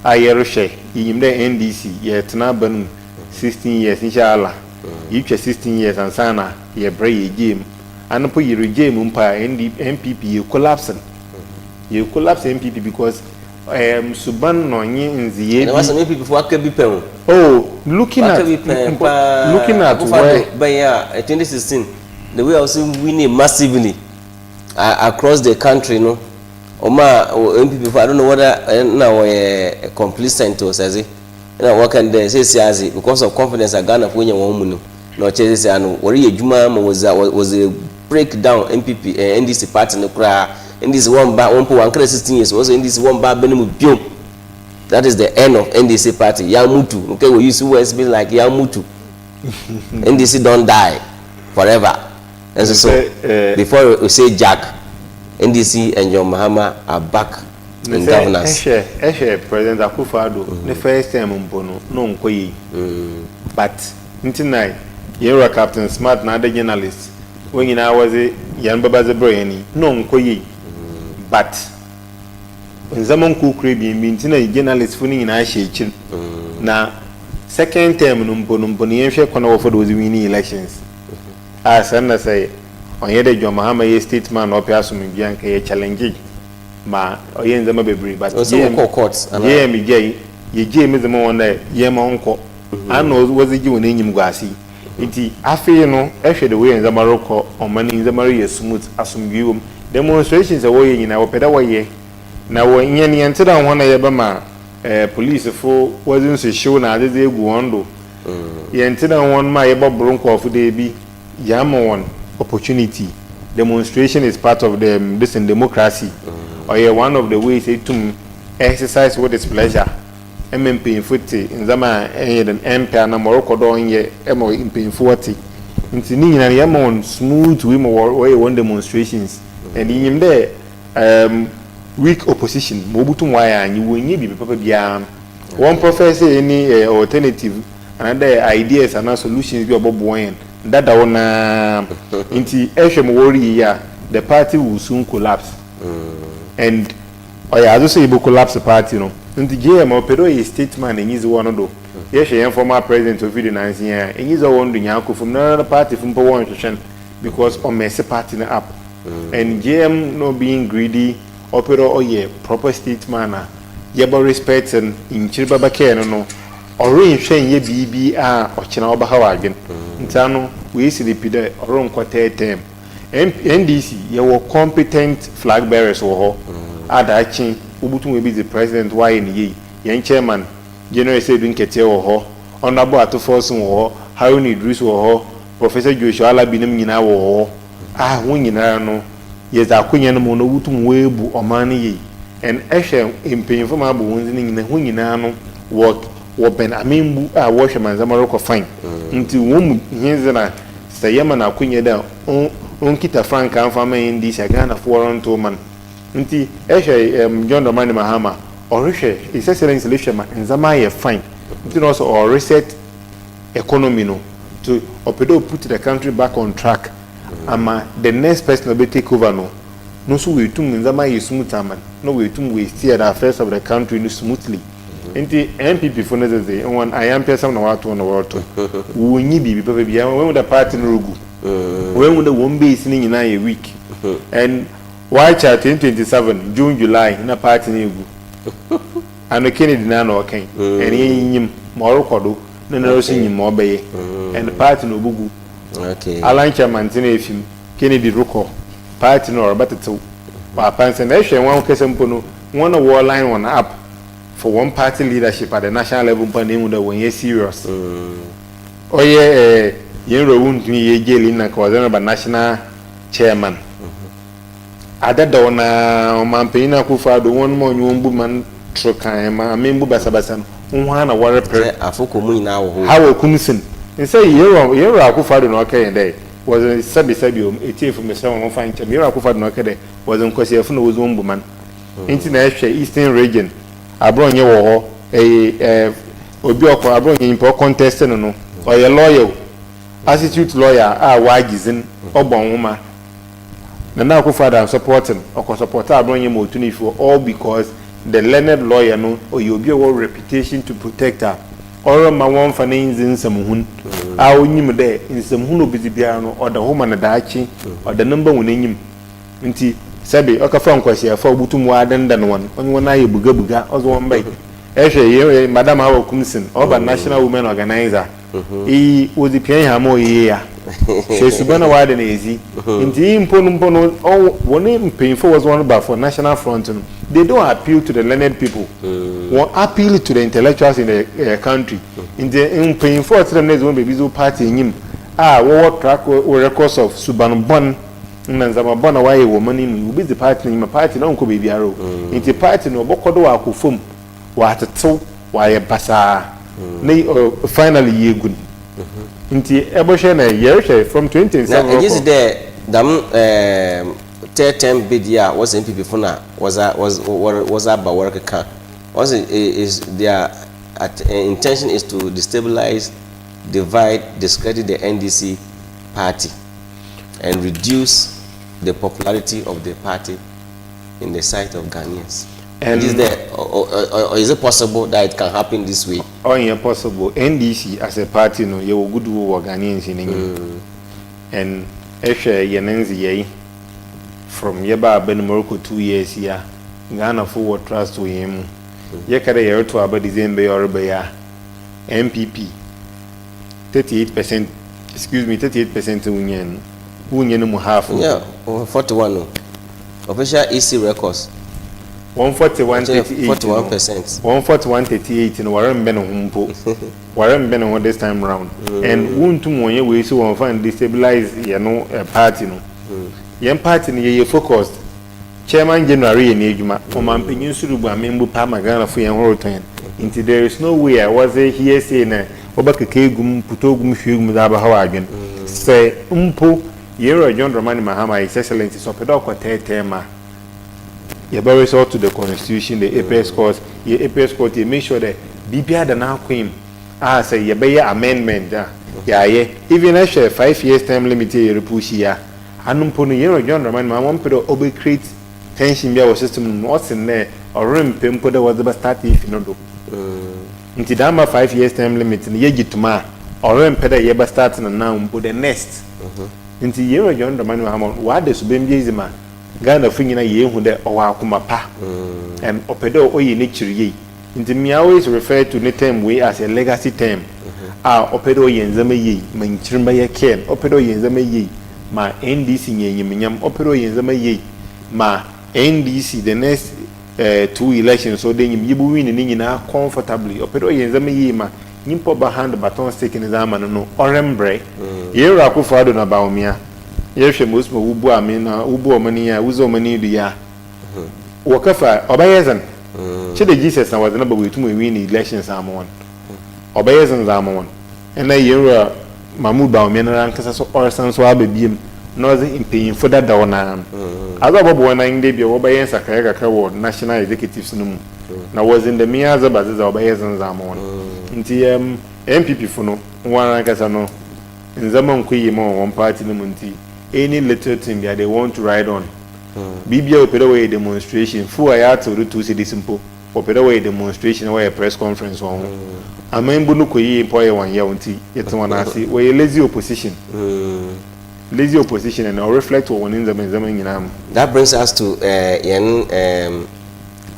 ayeroshe yimde NDC ye tena banu 16 years inshallah yitwa 16 years ansana ye bre ye game anapo you regime mpa MPP you collapse MPP because suban no nyi nziye bi was MPP for akabi pen looking at where 2016 the way also winning massively across the country no oma MPP for I don't know whether now complacent or says na work and say because of confidence Ghana for nya won mu no no chese anu wori adwuma was a breakdown MPP NDC party no kra NDC one 16 years also NDC one bar benemu biom. That is the end of NDC party Yamutu. Okay, we use words be like Yamutu. NDC don't die forever. And so before we say Jack, NDC and John Mahama are back in governance. President Akufo-Addo the first time mpono no nkoyi but ntinai yera Captain Smart na the journalist when you know was it yan baba ze broyeni no nkoyi but nzamon ku krebi mintina journalist funi na ahyekin na second term no mpono yenhwe kona wo for those winning elections na say onye de John Mahama ye statement no piaso me bia nka ye challenge ma oye nzama bebre but ye mi gay ye je me zama wona ye ma onko ano was ji wona enyim gwasi nti afi no ehwe the way nzama roko omani nzama ye smooth asumbiwom demonstrations wo ye nyina wo peda wo ye na wo nyane yentira ho na ye ba ma police fo wasn't so show na ade egu wondo yentira won ma ye bobro nko de bi yama won opportunity. Demonstration is part of this in democracy. Or one of the ways to exercise what is pleasure. MP footy in Zama and MP and Morocco doing ye emo in pain 40. In Tini and Yamon smooth women or one demonstrations. And in there weak opposition, Mobutu wire and you will need to be one professor any alternative another ideas and solutions be about Boyan. That one into Eshem worry the party will soon collapse. And I just say collapse the party, you know. Into GM or Pedro is statement and he's one of those. Yes, former president of the 19 years, and he's a wondering Yanko from another party from Power because on Messi party up. And GM no being greedy, opera or proper statement, yeba respect and in Chibaba no. Or in Shane ye BBR or Chinawa Hawagan. Intano, we see the pide or on quarter term. NDC, you were competent flag bearers or Adachi, Ubutu will be the president, why in ye, young chairman, General said NKETSIAH or Honorable Atoforson or Haruni Idris or Professor Joshua Binam Yina or winning no, yes, our queen animal no Utum Webu or money, and Eshem in painful marble wounds in the winning work. Open amimbu washerman zamaroko fine into wom henzena sayama na kunye da on kita frank kan fama indi Ghana foreign to man nti John Dramani Mahama orishe his excellency leadership nzama ye fine nti also or reset economy no to opedo put the country back on track ama the next person will take over no so we tum nzama ye smooth man no we tum we steer the affairs of the country no smoothly Inti MPP for necessary one I am person na watu na watu wonyi bibi papa bia when the party no rugu when the one base ni nyina a week and why chat 2027 June July na party ni egu and Kennedy na no kan and yim mo rekodo na na so nyim mo beye and the party no bugu okay Alan chairman tin efim Kennedy roko party no robateto wa panse na ehwe wan kesempo no one war line one up for one party leadership at the national level when you're serious. Oh yeah, you know, you're jailing like was a national chairman. Ada dona mampina kufa do one more new woman trokaima membu basabasan unwana ware pre afoko mu ina wo how kumsin and say you akufa do no okay there was a sabi etief me say won fan chem you akufa do no okay there was nkosi afu no was woman international eastern region abronye wo ho obi okwa abronye impo contest no oye lawyer assistant lawyer wagizin obon homa na akufa da supporting okwa support abronye mo tuni for all because the learned lawyer no obi wo reputation to protect her or ma won fa nzin samuhun onyim de nsamuhun obizibia no oda homa na daachi oda number wonanyim nti sabi okafa nkwasi afa obutum wa dandan won wona ye buga ozo won bai ehwe madam hawo kumsin oba national women organizer odi pian ha mo ye ya she subana wa de nezi nti mpono woni mpinfo was one bar for national front no they don't appeal to the learned people one appeal to the intellectuals in the country in the mpinfo to them nezi won be bizo party nyim wo track records of subanbon nanzama bona waye wo mani mu bi the party ni ma party na nko bebi aro nti party no bokodo wa akofom wa atetew wa ye basa na finally ye gun nti eboshe na ye from 27 na is there dam third term bid ya was MPP for na was ABAWANA kan was is their intention is to destabilize, divide, discredit the NDC party and reduce the popularity of the party in the sight of Ghanaians. And is there, or is it possible that it can happen this way? Oh, yeah, possible. NDC as a party, no, you will good work Ghanaians in England. And actually, Yenenzi from Yeba Ben Morocco 2 years here, Ghana forward trust to him. Yakada year to about December or Baya MPP 38%, excuse me, 38% union. Yeah, 41. Official EC records. 141, 41%. 141, 38 in Warren Benhumpo. Warren Benhum this time round. And won't to one way so one find destabilize a party. No, young party ye focused. Chairman General in Ejuma, for my opinion, Suruba, Membu Pamagana for your rotan. Into there is no way I was here saying, Obaka Kegum, Putogum, Fugum, Abahawagan. Say, Yero John Romani Mahama, His Excellency, so Pedocco Tema. You better resort to the Constitution, the APS court, your APS court, you make sure that BPR the now queen. Say, you better amendment. Yeah, even I share 5 years time limit here, push here. And Pony Yero John Romani Mahama, Pedo Obe create tension be our system, what's in there, or rim pimpo that was the start if you know. Into Dama 5 years time limit, and ye get to ma, or rim peda yeba starting and now put the nest. Into Yero John Romani Mahama, what does Bemjizima? Ghana fingina ye who there or Kumapa and Opedo Oye nature ye. Into me always refer to the term way as a legacy term. Opedo Yenzame ye, my chimba ye ken, Opedo Yenzame ye, my NDC ye, Minyam, Opedo Yenzame ye, my NDC the next 2 elections, so then you win in comfortably. Opedo Yenzame ye, ma, Nimpo behind the baton stick in his arm and no, or embrace. Here I could father about me. Yes, most ubu amina ubu omania uzo mani dia wakafa obayezan chede Jesus na wazana ba wetu mu win elections amon obayezan zamon ena yera mamu ba omena rankasa so orsan so ababiem no ze impeyin foda da wona azabobo wona inde bia obayen sakaya kakra wo national executives no mu na was in the miaza bazaza obayezan zamon nti MPP funo wan rankasa no nzama nkwe mo one party no munti any little thing that they want to ride on. Bibia opedo way demonstration. Fu aya to do to see this simple. opera way demonstration way press conference on amembu no koyi employer one year until yet one asi we lazy opposition lazy opposition and reflect on in the nyinam. That brings us to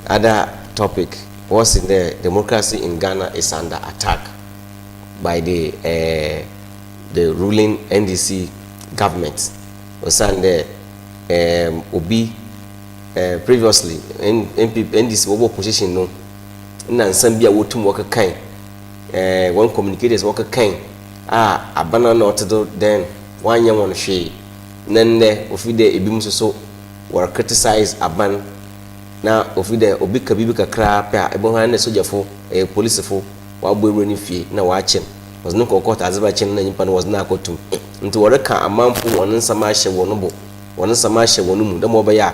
other topic. What's in the democracy in Ghana is under attack by the ruling NDC government. Osande Obi previously NDC opposition no na nsambia wotum waka kan one communicators waka kan abana not do then one year one she nende ofide ebim so were criticize aban na ofide obi kabibi kakra pa ebo han na sojafo police fo wa boero ni fie na wa chem was no kokota azeba chen na nyimpa no was na akotum nti wore ka amanfo wonen sama hye wono bo wonen sama hye wono mu da mo be ya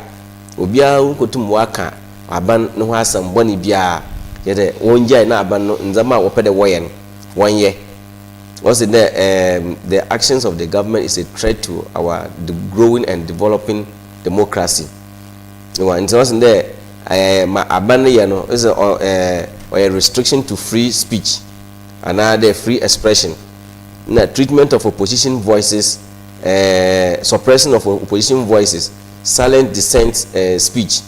obia nkotum waka aban no ho asam boni bia yede wonjai na aban no nzama wo pede woyen wonye was it the actions of the government is a threat to the growing and developing democracy. And so in there ma aban ye no is a restriction to free speech and other free expression. Na treatment of opposition voices, suppression of opposition voices, silent dissent speech,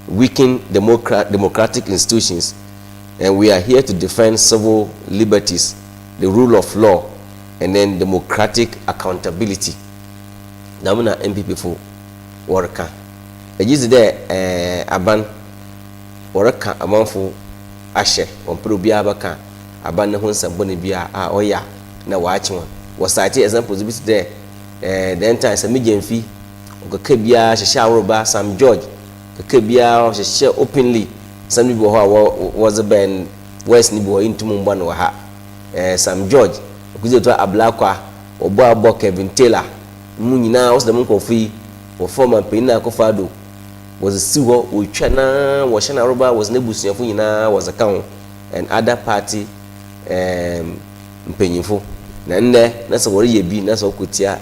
weaken democratic institutions, and we are here to defend civil liberties, the rule of law, and then democratic accountability. Namuna MPP for worker. Ejizi there aban worker amanfo ashe on probia baka aban ne honsa boni bia oya na waachi won. Was cite examples bit there the entire samijemfi okaka bia hye awroba Sam George okaka bia hye openly some people who was ben west ni bo intum mba no ha Sam George okuze to ablakwa obo Kevin Taylor mu nyina was the monk of free or former pena kofado was a siwo utwana was na roba was nebusuafo nyina was account and other party mpanyimfo na nne na so wori ye bi na so kotia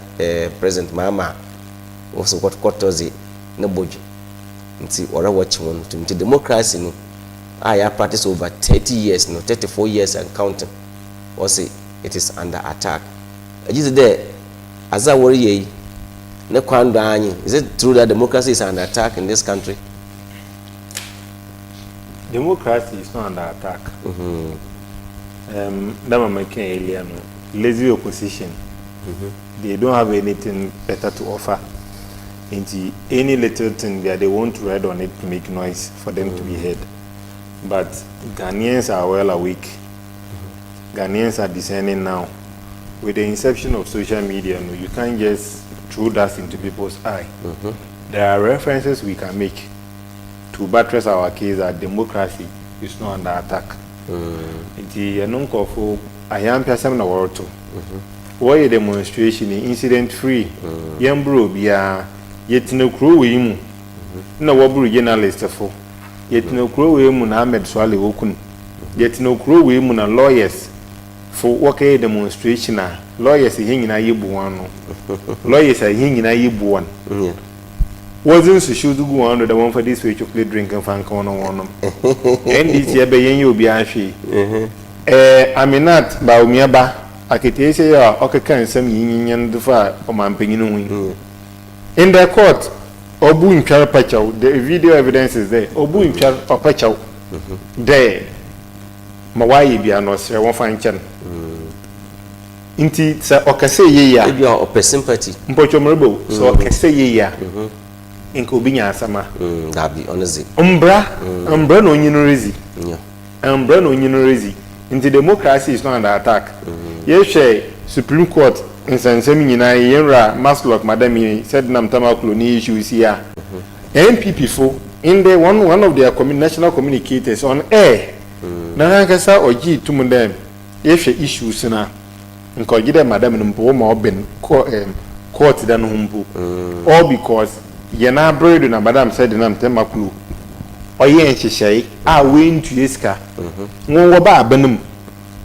president mama was what quarters na bojo nti ora watch one to democracy no I practice over 30 years no 34 years and counting or say it is under attack. Just there as I worry ye na kwando anyi, is it true that democracy is under attack in this country? Democracy is not under attack. Dama making earlier no lazy opposition. They don't have anything better to offer. Into any little thing that they want to ride on it to make noise for them to be heard. But Ghanaians are well awake. Ghanaians are discerning now. With the inception of social media, no, you can't just throw that into people's eye. There are references we can make to buttress our case that democracy is not under attack. I am person na world to. Why a demonstration incident free? Yambro bia yet no crew we mu. No wabru journalist for. Yet no crew we mu na Ahmed Swale Okun. Yet no crew we mu na lawyers for work a demonstration. Lawyers hanging na yibu one. Lawyers are hanging na yibu one. Wasn't so should go on the one for this way chocolate drink and fan corner one. And this year be you be ashi. I mean not Baumiaba. I could say ya okay some yin the far or man pingin. In the court, Obu in Charapacho, the video evidence is there. Obu in Charapacho. There. Mawai be an Oscar one fine chan. Inti sa okase ye ya. If you are sympathy. Mpocho mrebo. So okase ye ya. Inko binya sama. That be honestly. Umbra no nyinorizi. Yeah. Umbra no nyinorizi. Inti democracy is not under attack. Yes, Supreme Court in Sansemi nyina yenra Maslock madam said nam tamaklo ni issues here. MPP for in the one of their national communicators on air. Na Kasa oji tumundem. Yes, issues na. Nko gide madam mpo ma oben court dan humpu. All because yena bread na madam said nam tamaklo. Oye enhyehyai a we ntu yeska. Nwo ba abanum.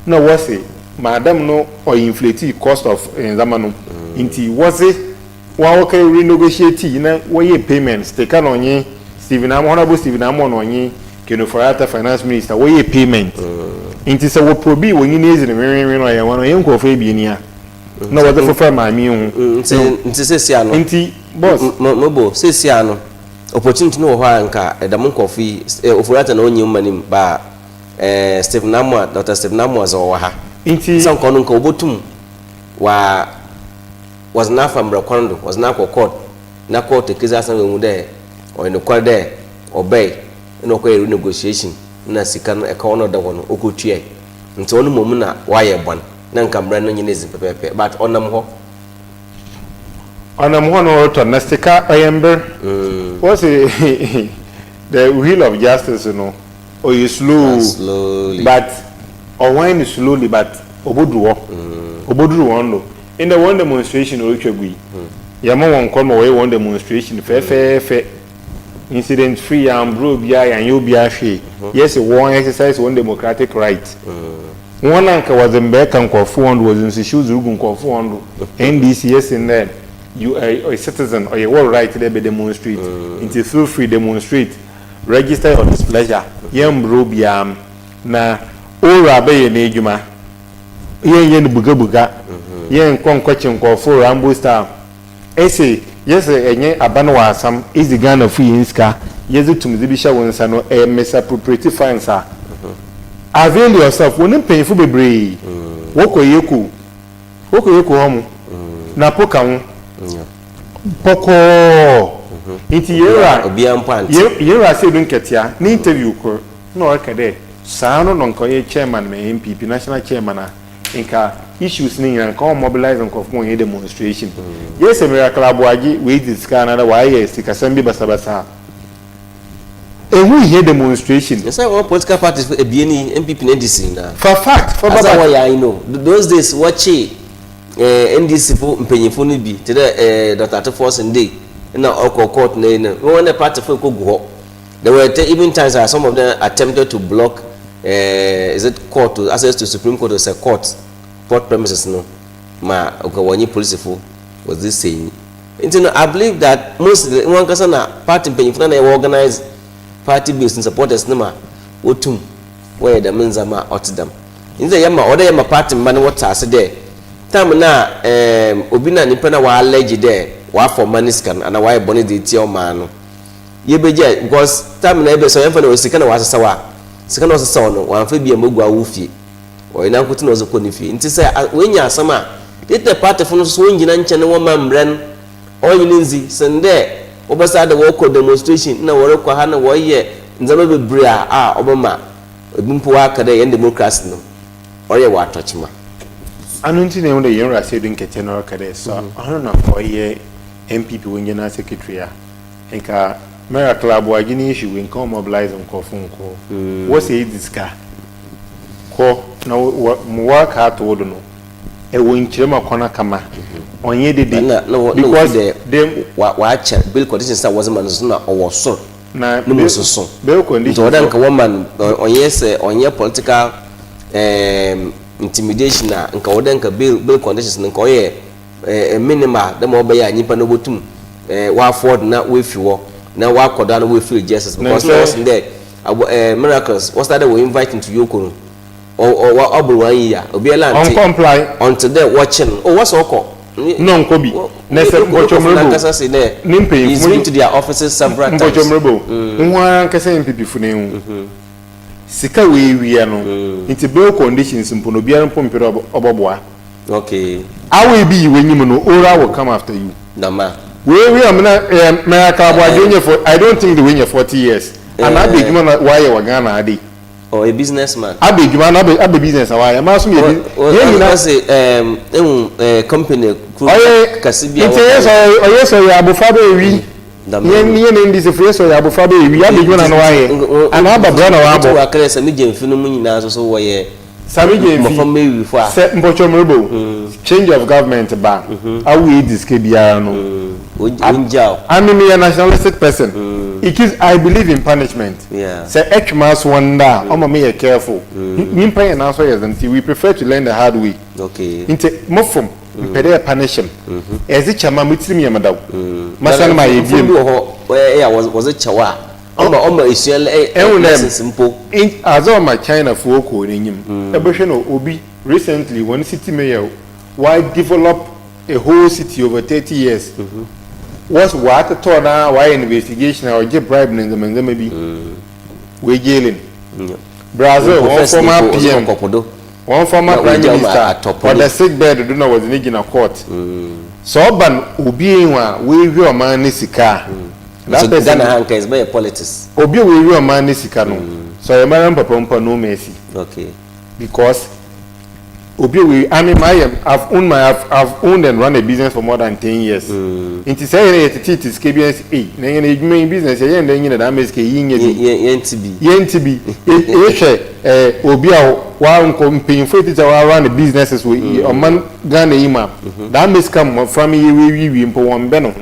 Na wose madam no or inflate cost of zamanu inti was it wa okay renegotiate na we payments take on onye Stephen Honorable Stephen Amon onye keno for ata finance minister we payment inti se wo probi wo nyine ezi ne no ya wano yen ko fa bi ni a na wo de for ma mi hu nti sesi ano inti boss mobo sesi ano opportunity no ho anka edam nkofo yi ofurata na onyi manim ba Stephen Amwa Dr. Stephen Amwa zo ha inti san kono nka obotum was na from Brakondo was na court na court kiza san we mu de o no kwar de obey no ko negotiation na sika no e ka ono da wono okotua nti onu momu na waye bon na nka mbra no nyine zipepepe but onam ho no to na sika ayember what's the wheel of justice no or you slowly but or when slowly but obodruwo no in the one demonstration or chegui yama won come away one demonstration fe incident free and bro bia and you bia hwe yes one exercise one democratic right one anka was in back and ko 400 was in shoes rugun ko 400 NDC yes in there you are a citizen or you all right there be demonstrate into feel free demonstrate register your displeasure yam bro bia na ora be ye na edwuma yen buga yen konkochin ko for rambo star ese yes enye abana wa asam is the Ghana free inska yes tum zibisha wonsa no misappropriate fines avail yourself wonim painful bebre woko yeku homu na poka ho poko iti yera obia mpant yera se dun ketia ni interview ko no akade saa no nko ye chairman me MPP national chairman inka issues ni yan come mobilize and conform in demonstration yes a miracle abuaji we discuss na why yes sikasambi basabasa ehu here demonstration yes all political parties ebieni MPP na NDC na for fact for baba why I know those days watch NDC for mpenyifo ni bi tede Dr. Force Ndey na court na when the party for go go there were even times that some of them attempted to block is it court to access to Supreme Court as a court premises no ma okawani police for was this saying I believe that most one kasa na party penifuna na organize party based in supporters nama wotum where the menza ma otdam inze yama order yama party man what ase there time na obi na nipa na wa allege there wa for money scan and why boni the tie o man no yebeje because time na ebe so yemfa na osika na wa asesa wa sika na osesa no wa mfa bia mogwa wo fie o ina nkuti na ozoko ni fie nti say wenya asama the party for no so nyina nche ne wo mamren o yininzi sende obasa da wo demonstration na wo rekwa ha na wo ye nzama bebre a obama ebimpo aka da yen democracy no ore wa atochima anu nti ne wonde yen rase dun kete no kade so ono na ko ye MPP wonye na secretary a nka mera club wa gini issue we come mobilize on ko what say this car ko na mo work hard wodo no e won kirema kona kama onye dede because them wa cha bill conditions that was man na owoso na no so bill conditions to odan ka woman onye say onye political intimidation na nka odan ka bill conditions nka oye minimal dem obeya anyipa no botum wa afford na we fiwo na wa koda na we feel justice because no was in there miracles was that we inviting to Yoko or obru one year obiela on comply until they watching what's oko no Kobby nese mbochomrebo Kasa say there he's been to their offices several times mbochomrebo nwa Kasa MPP fune sika we no into bill conditions mpono bia mpompere oboboa okay awe bi wenyim no ora will come after you nama we am na for I don't think the win 40 years and I be human why you Ghana ade or a businessman abi human abi business why ma so me na say company kasibia yes so ya abofado ewi yen ndi se freso ya abofado ewi abi human na why and aba bra na wa abo wa kare se me jemfinu mu nyina so wo ye Samije se mbochomrebo change of government ba awu diske biara no unjao I'm a nationalistic person I believe in punishment say ekmas wonder omo me careful nimpa ye na so yes until we prefer to learn the hard way okay inte mofom pede punish him ezi chama mutimi yamadaw masan ma ye biem was a chawa Oma isuele simple. As all my China for ko nyim. Ebehwe no obi recently one city mayor why develop a whole city over 30 years. Was what to now why investigation or just bribe in the maybe we jailing. Brazil one former PM one former prime minister for the sick bed do not was in a court. So ban obi wa we real man nisika. That so Ghana Hanka is by politics. Obi we real man nisika no. So American papa no mercy. Okay. Because Obi we I've owned and run a business for more than 10 years. Inti say it is KBS na yen main business yen na yin na meske yin yentibi obi a wa nko paying for it wa run the businesses we o man Ghana yima that meske from we mpo won be no.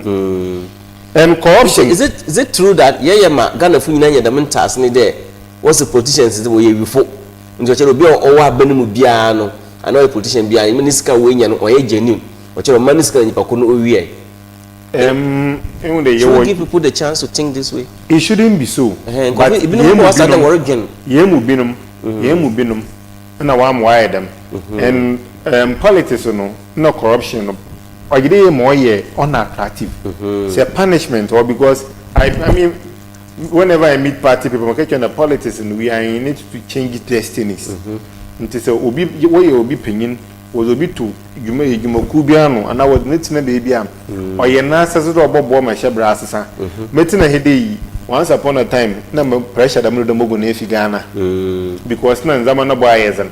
And corruption is it true that ma Ghana fu nyina yedam ntas ne there what's the politicians is we before njo chero bi o wa benum bia no another politician bia minister we nya no oye genuine o chero minister nipa ko no owie should give people the chance to think this way. It shouldn't be so. But ibinum was that working yemu binum na wa am wire them and politics no corruption no ogide more ye unattractive. It's a punishment or because I mean whenever I meet party people make on the politics and we are in it to change destinies. Nti say obi we obi penyin was obi to jumoku bia no and I was netina dey bia oye na asese do obobo ma hyebra asesa metina hede once upon a time na pressure da mro mogo na efi Ghana because na nzama na boy yezen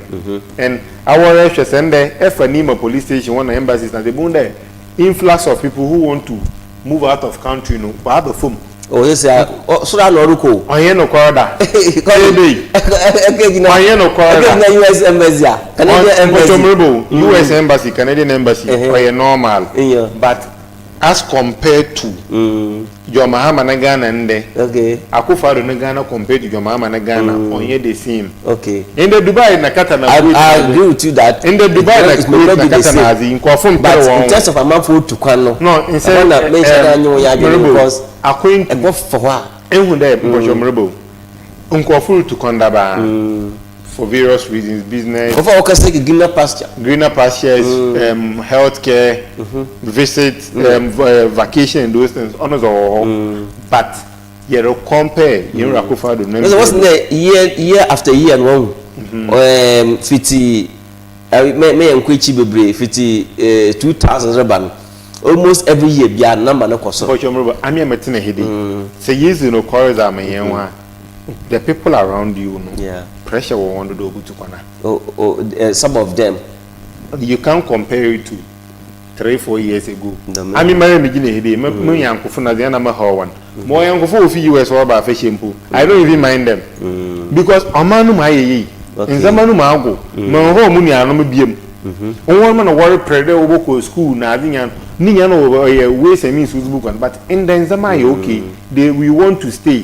and our rest send Efanima police station one embassies na the bunda influx of people who want to move out of country no but the phone. Oh yes, so that no ruko. Oye no korda. Oye no korda. Na US embassy. Canadian embassy. US embassy, Canadian embassy. Oye normal. But as compared to your Mahama na Ghana nde. Okay. Akufado na Ghana compared to your Mahama na Ghana, oye the same. Okay. In the Dubai na kata na I agree with you that. In the Dubai na kata na azi. But in terms of amount for to kwano. No, instead na mention na nyo ya because according to for what ehun there mboshomrebo unkofuru to kondaba for various reasons business for okase greener pastures healthcare visit vacation and those things honors all but you compare you Akufo do no wasn't there year after year and one fiti me enkwechi bebre fiti 2000 reban almost every year bia number no koso but you remember I mean metina hede say years no corridor am yenwa the people around you no pressure will want to do to kwana some of them you can't compare it to 3-4 years ago I mean marry me gine hede me yankofo na dey na ma hawan mo yankofo ofi US or ba fa shempo I don't even mind them because amanu ma yeyi in zamanu ma ago mo ho mu ni anu biem one man worry prede oboko school na adinya ninya no ways and means book but in Denzama okay we want to stay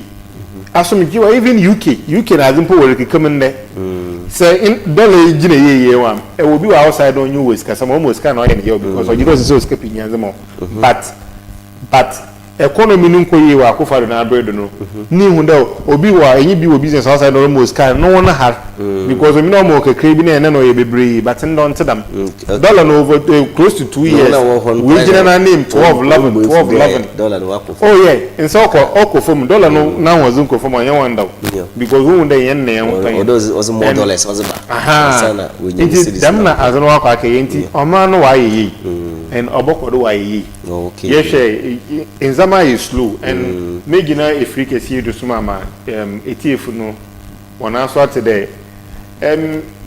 asomjiwa even UK na azimpo worry come in there say in dollar gina ye one e will be outside on you ways cause almost can oye here because you don't so escaping yanzamo but economy nko ye wa Akufo na abredo no ni hunda obi wa enyi bi wo business outside almost can no one have because we no more kekre bi na no ye bebre but don't them dollar no over close to 2 years we general name 12 11 oh yeah in so okofom dollar no na wazu nkofom anya wanda because we wunda yen na yen was more dollars was ba sana we need to them na azano wa kwa kenti o ma no wa ye and obokodo wa ye okay yes in Zama is slow and megina Africa see to sumama ETF no one answer today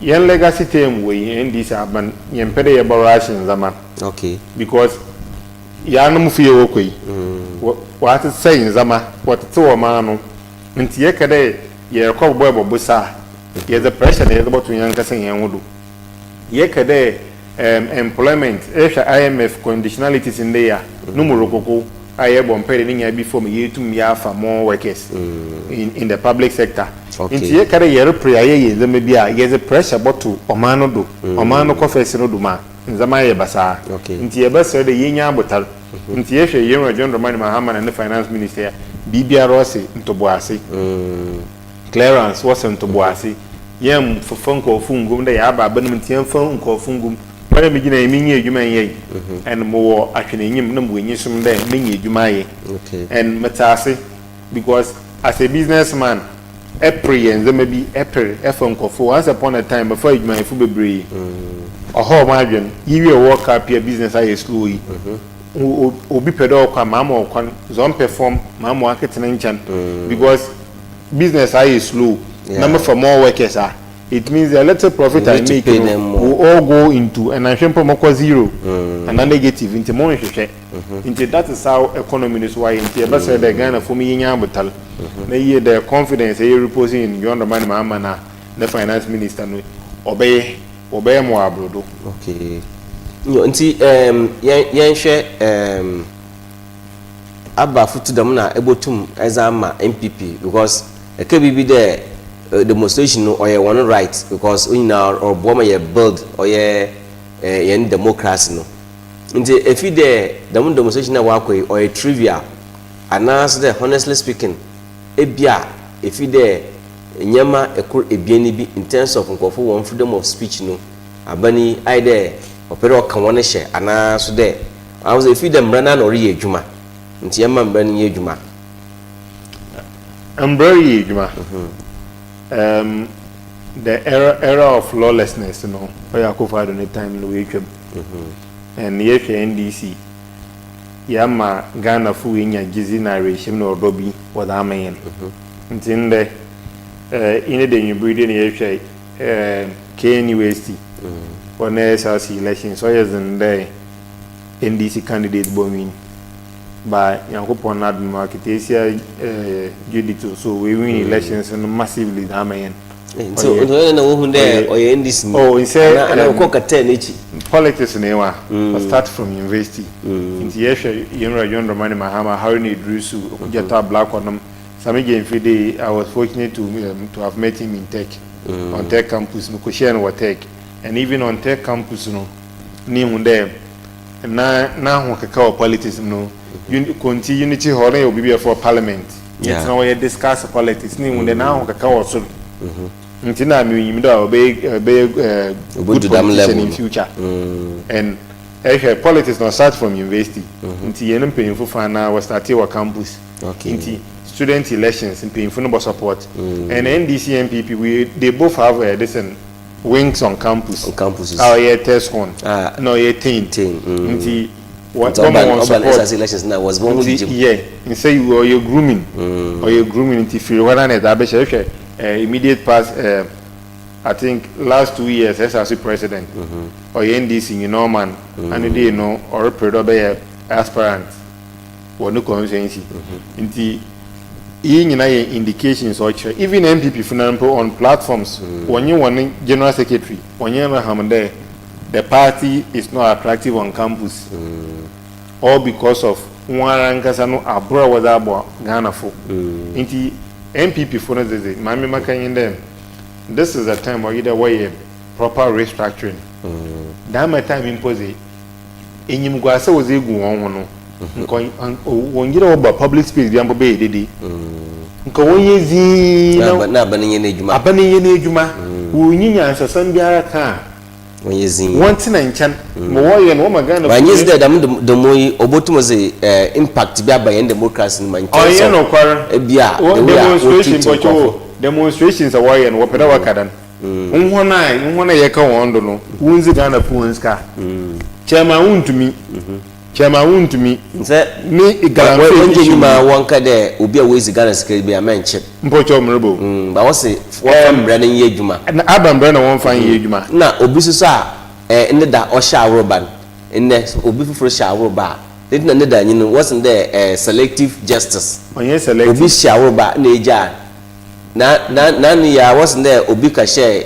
yen legacy term we in this urban yen pede ye barrage in Zama okay because ya no mfie wokoi what to say in Zama what to o ma no nti ye kede ye rekọ boy bobusa ye the pressure ye about to yan kasa yen wodo ye kede employment IMF conditionalities in there no murokoko aye bompere ninya before me yetum ya fa more workers in the public sector nti ye kare ye repre aye ye zama bia ye the pressure bottle omano do omano confess no do ma nzama ye basa nti ye basa de ye nya abotal nti ye hwe ye John Dramani Mahama na finance minister bibia rose ntoboase clearance was ntoboase yam fofon ko fungum da ya ba banum tiam fon ko fungum para me gina mi nye adwuma yei and mo atwene nyim na mo nyisum da me nye adwuma yei and metase because as a businessman April and then maybe April fon ko for once upon a time before adwuma fu bebre oho ma adwen yiwe work up your business aye slow yi obi pedo kwa mama okwan zon perform mama aketena nchan because business aye slow number for more workers are it means a little profit I make will all go into and I shouldn't put zero and a negative into money into that is how economy is why into but say the Ghana for me in Yabutal they the confidence they reposing in your money mama the finance minister obey more abroad. Okay. Nti yen hwe aba futu dam na ebotum ezama MPP because e ka bibi there demonstration no oye one right because we now or boma ye build oye yen democracy no nti if the demonstration na wakoi oye trivia anas the honestly speaking ebia if the nyama ekor ebiani bi in terms of nkofo one freedom of speech no abani aide opere okan wona hye ana so de I was if them brana no re adwuma nti yema mbra ne adwuma very adwuma the era of lawlessness you know where Akufo-Addo no time no we twam and ye NDC yama Ghana fu enya gizi na rehim no odobi wada amen nti nde ine de nyubudi ne ye hwe KNUST for SRC election so yes in the NDC candidate bombing by Yankopon Admin AUDIT so we win elections and massively amen. So no who there or NDC oh he said politics newa start from university into John Romani Mahama how need Drusu Jetta Black on them some again Friday I was fortunate to have met him in tech on tech campus Mukoshian wa tech and even on tech campus no ni hunde na ho kaka politics no unity hore obi be for parliament it's now we discuss politics ni hunde na ho kaka so nti na mi yim do be good level in future and politics no start from university nti yenim paying for na we start our campus nti student elections in paying for support and NDC MPP they both have this wings on campuses. Our year test one. No, year 10. Nti what elections now was one yeah. You say you're grooming or you're grooming into feel what I need. Immediate past. I think last 2 years SRC president or NDC you know man and they know or a aspirant or no constituency. Nti indications or even MPP for example on platforms when you want general secretary when you there the party is not attractive on campus all because of one no abroad was about Ghana for into MPP for Mami Makan them this is a time where either way proper restructuring that my time impose in Yimguasa was a good when you know about public space the ambe dede nko wonyezi na abaninye na ejuma wonyinya ansasan biara ka wonyezi wonte na nchan mo woye no magana wonyezi da dam moyi obotumoze impact bi abaye democracy ni manche oye no kwara bia demonstrations awoye no wopeda wakadan nhona ye ka wondo no wunzi Ghana punska chema untumi Chama untumi nse ni igaranfe nyuma wonka de obi a wezi Ghana secret bi amenche mpocho mrebo ba wose won mbra na ye adwuma na abambra na won fan ye adwuma na obi so a ne da o sha awroban ne obi fufuro sha awroba na ne da nyin wasn't there selective justice onye selective obi sha awroba na eja na ni ya wasn't there obi ka share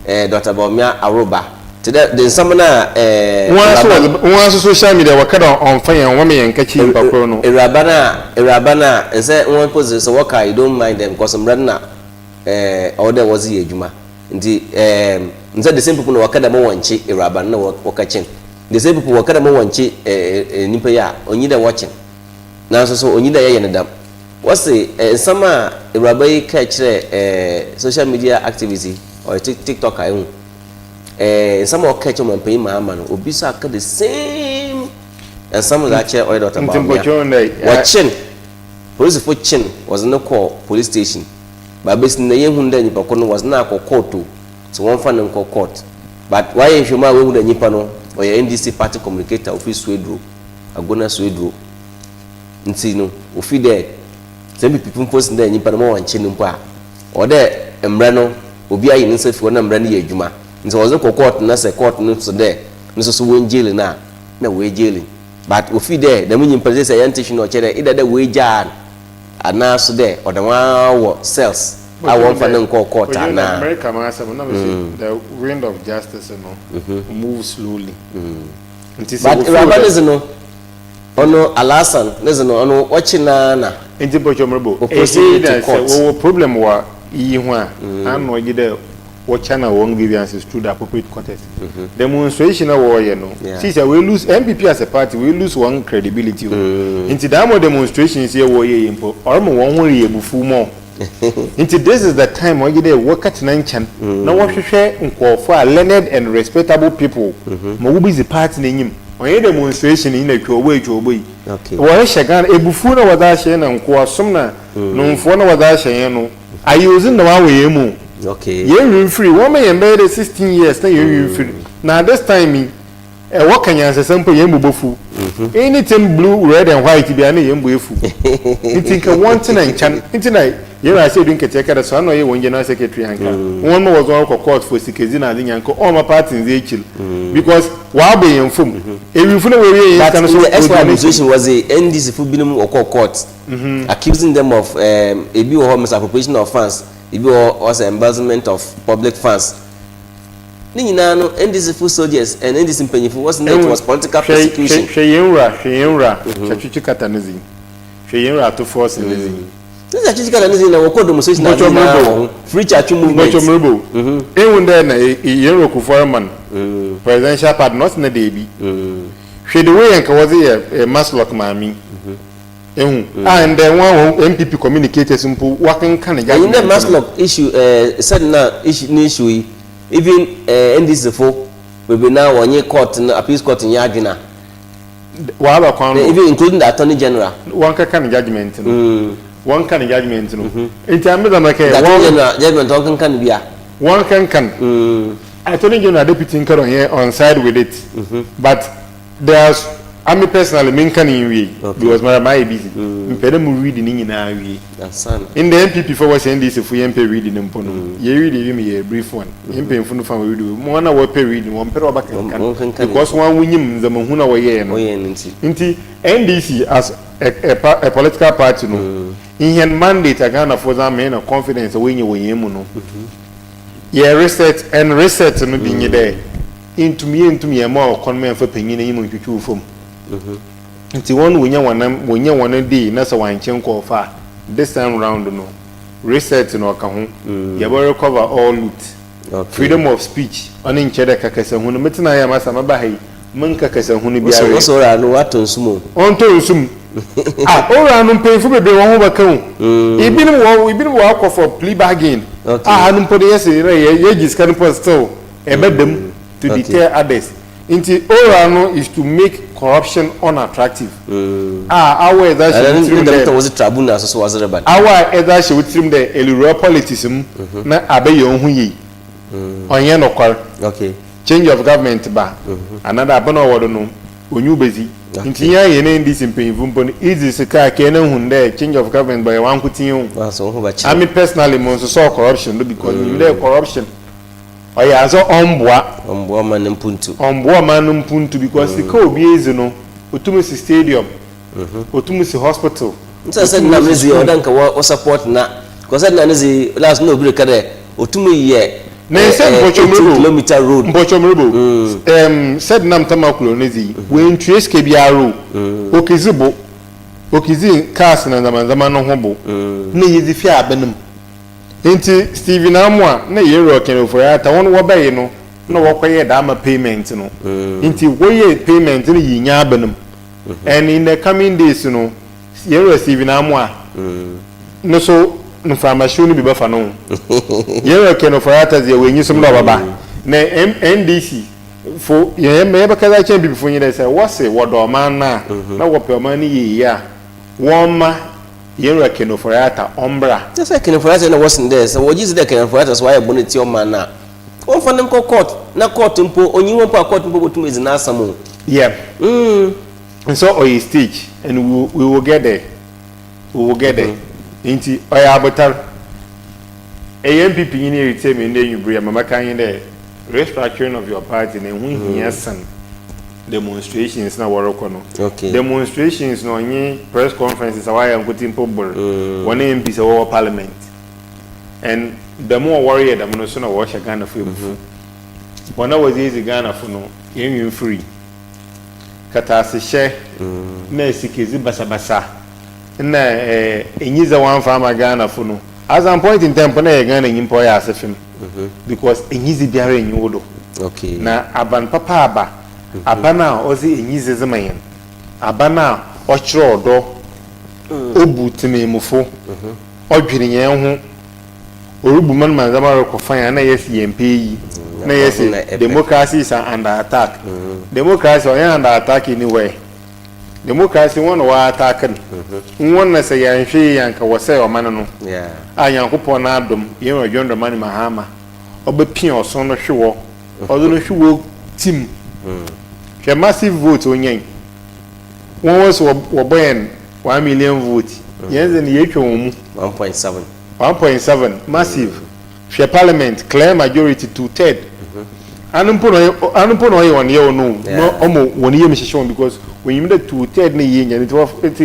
Dr. Bawumia awroba the samana one social media wakada on fire and women and catching pakrono irabana and say one pose so worker you don't mind them because I'm running order was here juma nti nse the same people no wakada mo wanchi irabana wakachin the same people wakada mo wanchi nipa ya onyi da watching na so onyi da ye ne dam what's the summer Rabai catch social media activity or TikTok I own some more catch on pay Mahama Obisa the same and some of that chair or daughter watching police for chin was no call police station but based in the young then was not court to so one fan and court but why if you might with the Nipano or your NDC party communicator office Swedro Agona Swedro Ntino ofi there some people post there Nipano and Chinumpa or there Embrano obi ayi nse fi wona mra ne ye adwuma nse wo ze court na se court no so there nso so won jail na we jail but ofi there the munyi pese say yantish no chere ida da we jan ana so there or the one wo cells I want for them court na America ma say na the wind of justice move slowly but Rabanis no ono alasan nezo ono watching na enti bochomrebo e say that problem wa yi ho a an no gide what channel won't give answers through the appropriate context. Demonstration of war, you know. See, we lose MPP as a party, we lose one credibility. Into that more demonstrations here, war ye impo. Or more one way before more. Into this is the time when you there work at Nanchan. Now what you share for learned and respectable people. Mo be the party name. When you demonstration in a way to obey. Okay. Why shagan a bufuna was that share and kwa sumna no phone was that share no. I using the one way mo. Okay. You're free. Woman embedded 16 years. Then you're free. Now this time, what can you answer? Sample yemu bofu. Anything blue, red, and white, be any yemu bofu. You think a one and chan. Tonight, you are saying KETSIAH. So I know you when general secretary Anka. One more was on court for Sikazina and Yanko. All my parties they chill because while being informed, if you follow away, the explanation was the NDC for minimum or court accusing them of a bill of misappropriation of funds. It was embezzlement of public funds. Ninano, NDC full soldiers and NDC Pennyfu wasn't it was political persecution. Sheyinra, Chachichikatanizi. Sheyinra to force in the this is Chachichikatanizi na wako demonstration na free church movement. Mochomrebo. Even then a Yero Kuforeman, presidential part not in the baby. She the way and was a maslock mammy. And then one MPP communicated simple working kind of in the Maslow issue said now issue even NDC for we be now on your court in appeals court in Yagina even including the Attorney General one kind of judgment one kind of judgment in terms of like judgment can be one can Attorney General deputy on side with it but there's I personally mean can you because my busy. Impediment reading in our way. In the MPP for was saying this if we MP reading them pono. You read me a brief one. MP from the family do. One hour per reading, one per back because one win the Mahuna way into NDC as a political party no. In her mandate again for that man of confidence when you were yemuno. Yeah, reset no being there. Into me a more conman for penny in to from. Nti one when you one day na so wan chen ko fa this time round no reset no ka ho you will recover all loot freedom of speech on in chede kakasa hu no metina ya masa mabahi mun kakasa hu no biare so ra no waton sumo on to sum ora no penfu bebe won ho baka hu ibin wo akọ for plea bargain no pode yes ye giska no post still ebedem to deter others. Inti Orano is to make corruption unattractive. Our that she would was a tribunal so was a bad. Our either she would trim the Elura politism na abe yon huyi. On yen okay. Change of government ba. Another abono wadono. Onyu bezi. Inti ya yene this in painful easy sika kene hunde change of government by one kutin. I mean personally most saw corruption because there corruption. Oya so omboa man mpuntu because the KOBBY no otumisi stadium otumisi hospital nsa said na mezi odanka wo support na because said na nezi last no break there otumi ye na said kilometer road mbochomrebo said na mtamakulo nezi we trace KBR okizi cars na zaman no hobo na yezi fi abenum Inti Steven Amwa na yero ken for ya ta won wo baye no na wo kwaye da ma payment no inti woye payment ni yinya abanum and in the coming days no yero Steven Amwa no so no pharmacy no be ba fa no ye ke no for atas ye we nyi som na baba na NDC for ye me ba kaza chen bi fo nyi dey say what's it what do man na wo pe man yi ya won ye ke no for ata ombra just like no for ata na wasn't there so what is the ke no for ata so why boneti o man na won fa nem ko court na court mpo onyi won pa court mpo botum ezina asamo yeah and so on stage and we will get there inti oya abotar AMPP ni retain me ndey yubria mama kan dey restructuring of your party na hu hiasan demonstrations na woroko no okay demonstrations no onye press conferences awaya nkotin pobol one MP say wo parliament and the more warrior the no so na wo hye Ghana for ebufu one was easy Ghana for no yen free kata se hye na esikezi basabasa na enyiza wan farmer Ghana for no as an point in time na Ghana nyimpo ya asefim because enyizi biara enyodo okay na aban papa aba abana ozi enyize zemayen abana ochro odo obutime mufo odwene yen ho orubu man manzama rekofan na yes yempe yi na yes democracy is under attack democracy on under attack anyway democracy one wa attack one na say yan hwe yanka wose o man no yeah ayankopo na adom yen odwondo man mahama obepia oso no hwewo odo no hwewo team hwe massive vote onyen one was woboyen 1 million vote yen ze ne yetwa mu 1.7 massive hwe parliament clear majority 2/3 anumpo no ye won ye no omo won ye mehyehyɛ because when you the 2/3 na ye nya it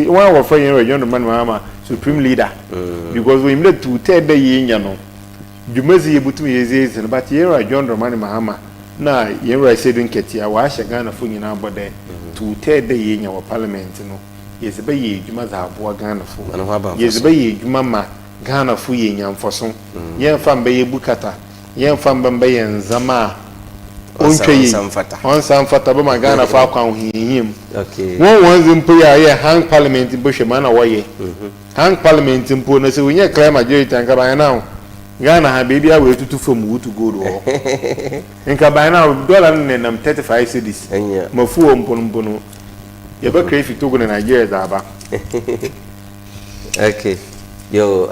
one of friend region man mama supreme leader because when you the 2/3 na ye nya no dwumazi ye butum ye zeze but ye region man mama na ye ASIEDU NKETSIAH wa hye Ghana fo nyina abode 2/3 na ye nya wa parliament no ye se be ye dwuma za aboa Ghana fo ye se be ye dwuma ma Ghana fo ye nya mfoso ye mfa mbe ye bukata ye mfa mbe ye nzama on samfata ba Ghana fo akwa ohihim okay won zimpo ya ye hang parliament bo hwe mana wo ye hang parliament mpo na se wonye clear majority anka ba na Ghana ha baby a we tutu fom wutu gold wo nka ba na dollar nam 35 cedis mafu mpo no ye ba krefi togo na Nigeria za ba okay yo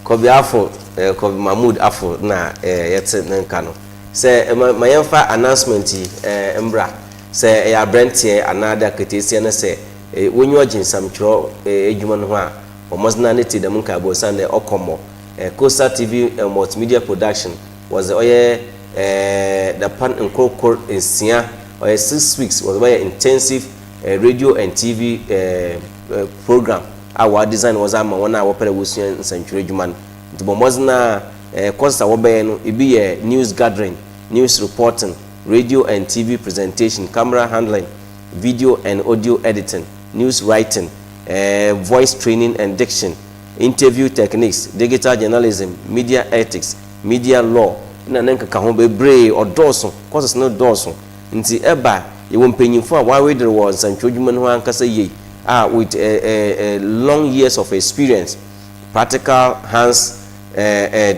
KOBBY AFFUL KOBBY Mahmood AFFUL na yetse nka no say mayemfa announcement embra say ya brentie another KETSIAH na say wonyu oginsam kiro edwuma no ho a omozna ne ti dem nka bo sande okomo Kasa TV multimedia production was the pan nkokor ensia 6 weeks was very intensive radio and TV program our design was ama wana wo pere wosuan nsanchure dwuman ntibomozna Kasa wo be no ebi ye news gathering, news reporting, radio and TV presentation, camera handling, video and audio editing, news writing, voice training and diction, interview techniques, digital journalism, media ethics, media law. Na nenka ka ho bebre odoso Kasa no doso nti eba ye wo mpanyimfo a wa wedre wo nsanchudwuma no ankasa ye with long years of experience, practical hands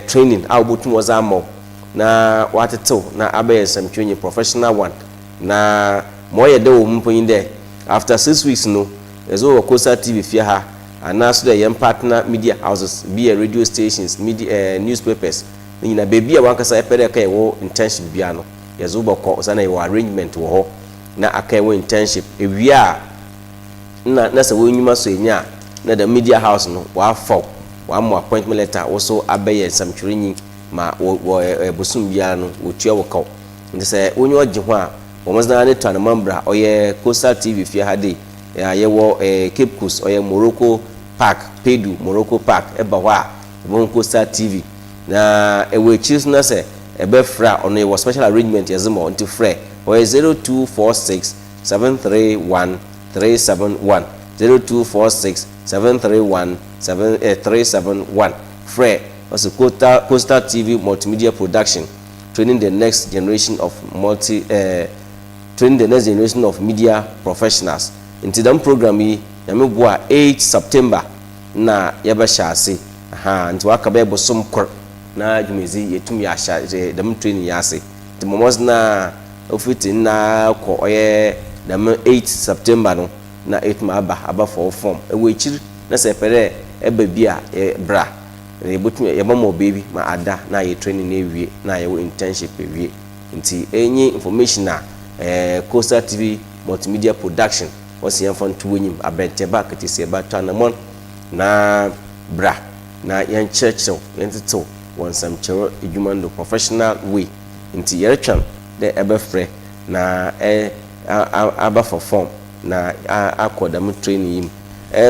training obotum was amo na wateto na abe samtwenye professional one na moye de wo mponyin de after 6 weeks no ezo Kasa TV fia ha anaso de yem partner media houses be radio stations media newspapers nyina baby a wankasa epere kai wo internship bia no yezo boko sana yo arrangement wo ho na akai wo internship ewia na se wo nyuma so enya na the media house no wa fo wa mo appointment letter also abeye samtwenyi ma wo busum bia no wotua wo kaw nti se wonyo ogye ho a omozna ne twan mambra oye Kasa TV fia ha de ye wo Cape Coast oye Morocco Park Pedu Morocco Park eba ho a wo Kasa TV na ewe chief na se ebe fra ono ye special arrangement yazimo nti fra oye 0246 731 371 0246 731 371 fra also Kasa TV multimedia production training the next generation of media professionals. Into the program yi na me boa 8 September na yɛbɛhyɛ ase nti waka bɛyɛ bosom kor na dwumezi yɛtum yɛahyɛ dɛm training yɛ ase nti mmɔmmɔs na ofiti na kɔ ɔyɛ dɛm 8 September no na ɛtum aba for form ɛwɔ akyiri na sɛ pɛrɛ ɛba bi a bra yɛbɛtum yɛbɛma baby ma ada na yɛ training na ewie na yɛwɔ internship ewie nti ɛnyi information na Coastal TV multimedia production wɔsi yɛn fa nto enyim abɛntɛba akatisi ɛba to anamɔn na bra na yɛn kyerɛkyerɛw yɛn tetew wɔn nsɛmkyerɛw edwuma ndo professional way nti yɛretwɛn dɛ ɛbɛfrɛ na aba for form na akɔ dɛm training yim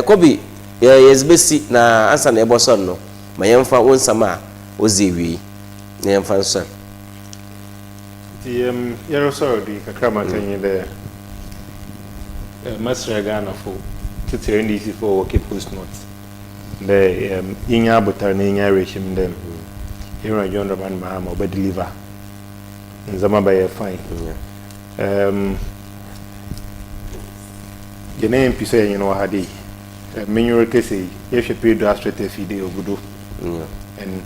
Kobby yɛzbesi na ansa na ɛbɔ sɔn no ma yɛmfa wɔn nsɛm a ozi ewie na yɛmfa nsɔ yɛrɛ sɔrɔ di kakra ma tanyi dɛ masra Ghana fo titire ndc fo Cape Coast North dɛ yinya abotar na yinya rehim dɛm yɛrɛ John Robert Mahama obe deliver nzama ba yɛ fine gene mpisa yɛn no ha de menyoro kese yɛhwɛ period astrate fide ogudo and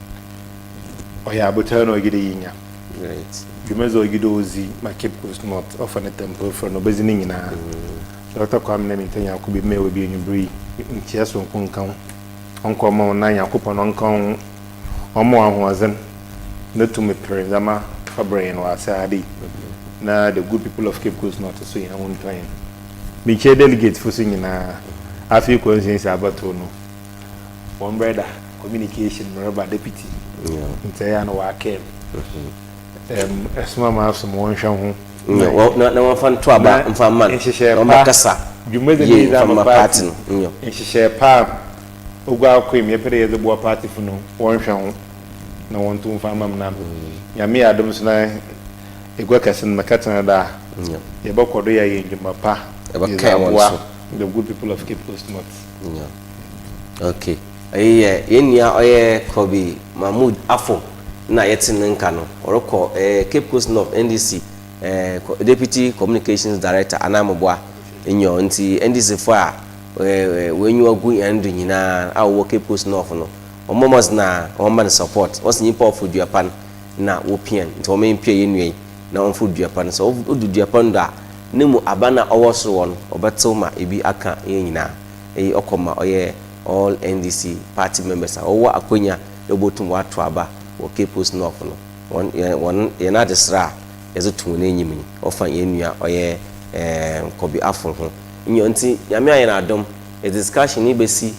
ɔyɛ abotar na ɔgide yinya right Jumezo Gido Ozi, my Cape Coast North, often a temple for no business in a Dr. Kwame Tanya could be made with being bree in Chiasso Kunkang, Uncle Mon Naya Coupon Uncong, or more wasn't not to me Perizama, Fabrain or Sadi. Now the good people of Cape Coast North to see our own time. Be chair delegates for singing a few questions about Tono. One brother, communication, rubber deputy, in Tayano, I came. Esma ma some one show na one fan to aba mfa man o Kasa dwumede ni da ma party nhihye pa ogwa akwem ye pere ye de bo party fu no one show na won to mfa mam na ya me adom so na egwa kasen makata da ye bakodo ya ye ndwuma pa the good people of Cape Coast North okay yenia oye Kobby Mahmood AFFUL na yɛte nka no ɔrekɔ Cape Coast North NDC Deputy Communications Director Anamoboa enyo nti NDC fo a wenyu agu yandu nyina a wo Cape Coast North no ɔmomos na ɔman support wɔs nyipa of duapan na wo pian nti ɔmen pia yenue na ɔmfo duapan so odu duapan da nemu abana ɔwɔ so won ɔbɛtew ma ebi aka nyina ɔkɔma ɔyɛ all NDC party members a ɔwɔ akonya ebotum wato aba o Cape Coast North no one na desra yezo tun na enyim ni ofa yenua oye Kobby AFFUL ho nyo nti nyame aye na adom a discussion ni besi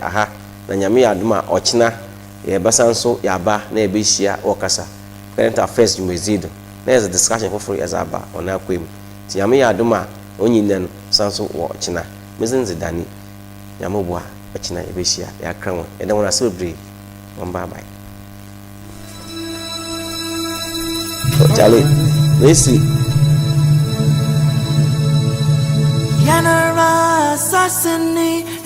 aha na nyame adom a ochina ye basanso yaba na ebe hia Kasa current affairs UMAZIDU na is a discussion for free as aba ona akwem ti nyame adom a onyinne no sanso wo ochina mezenze dani nyame bo a ochina ebe hia ya kran e de wona celebrate on bye bye. Charlie, BECE. Yanara Sassani.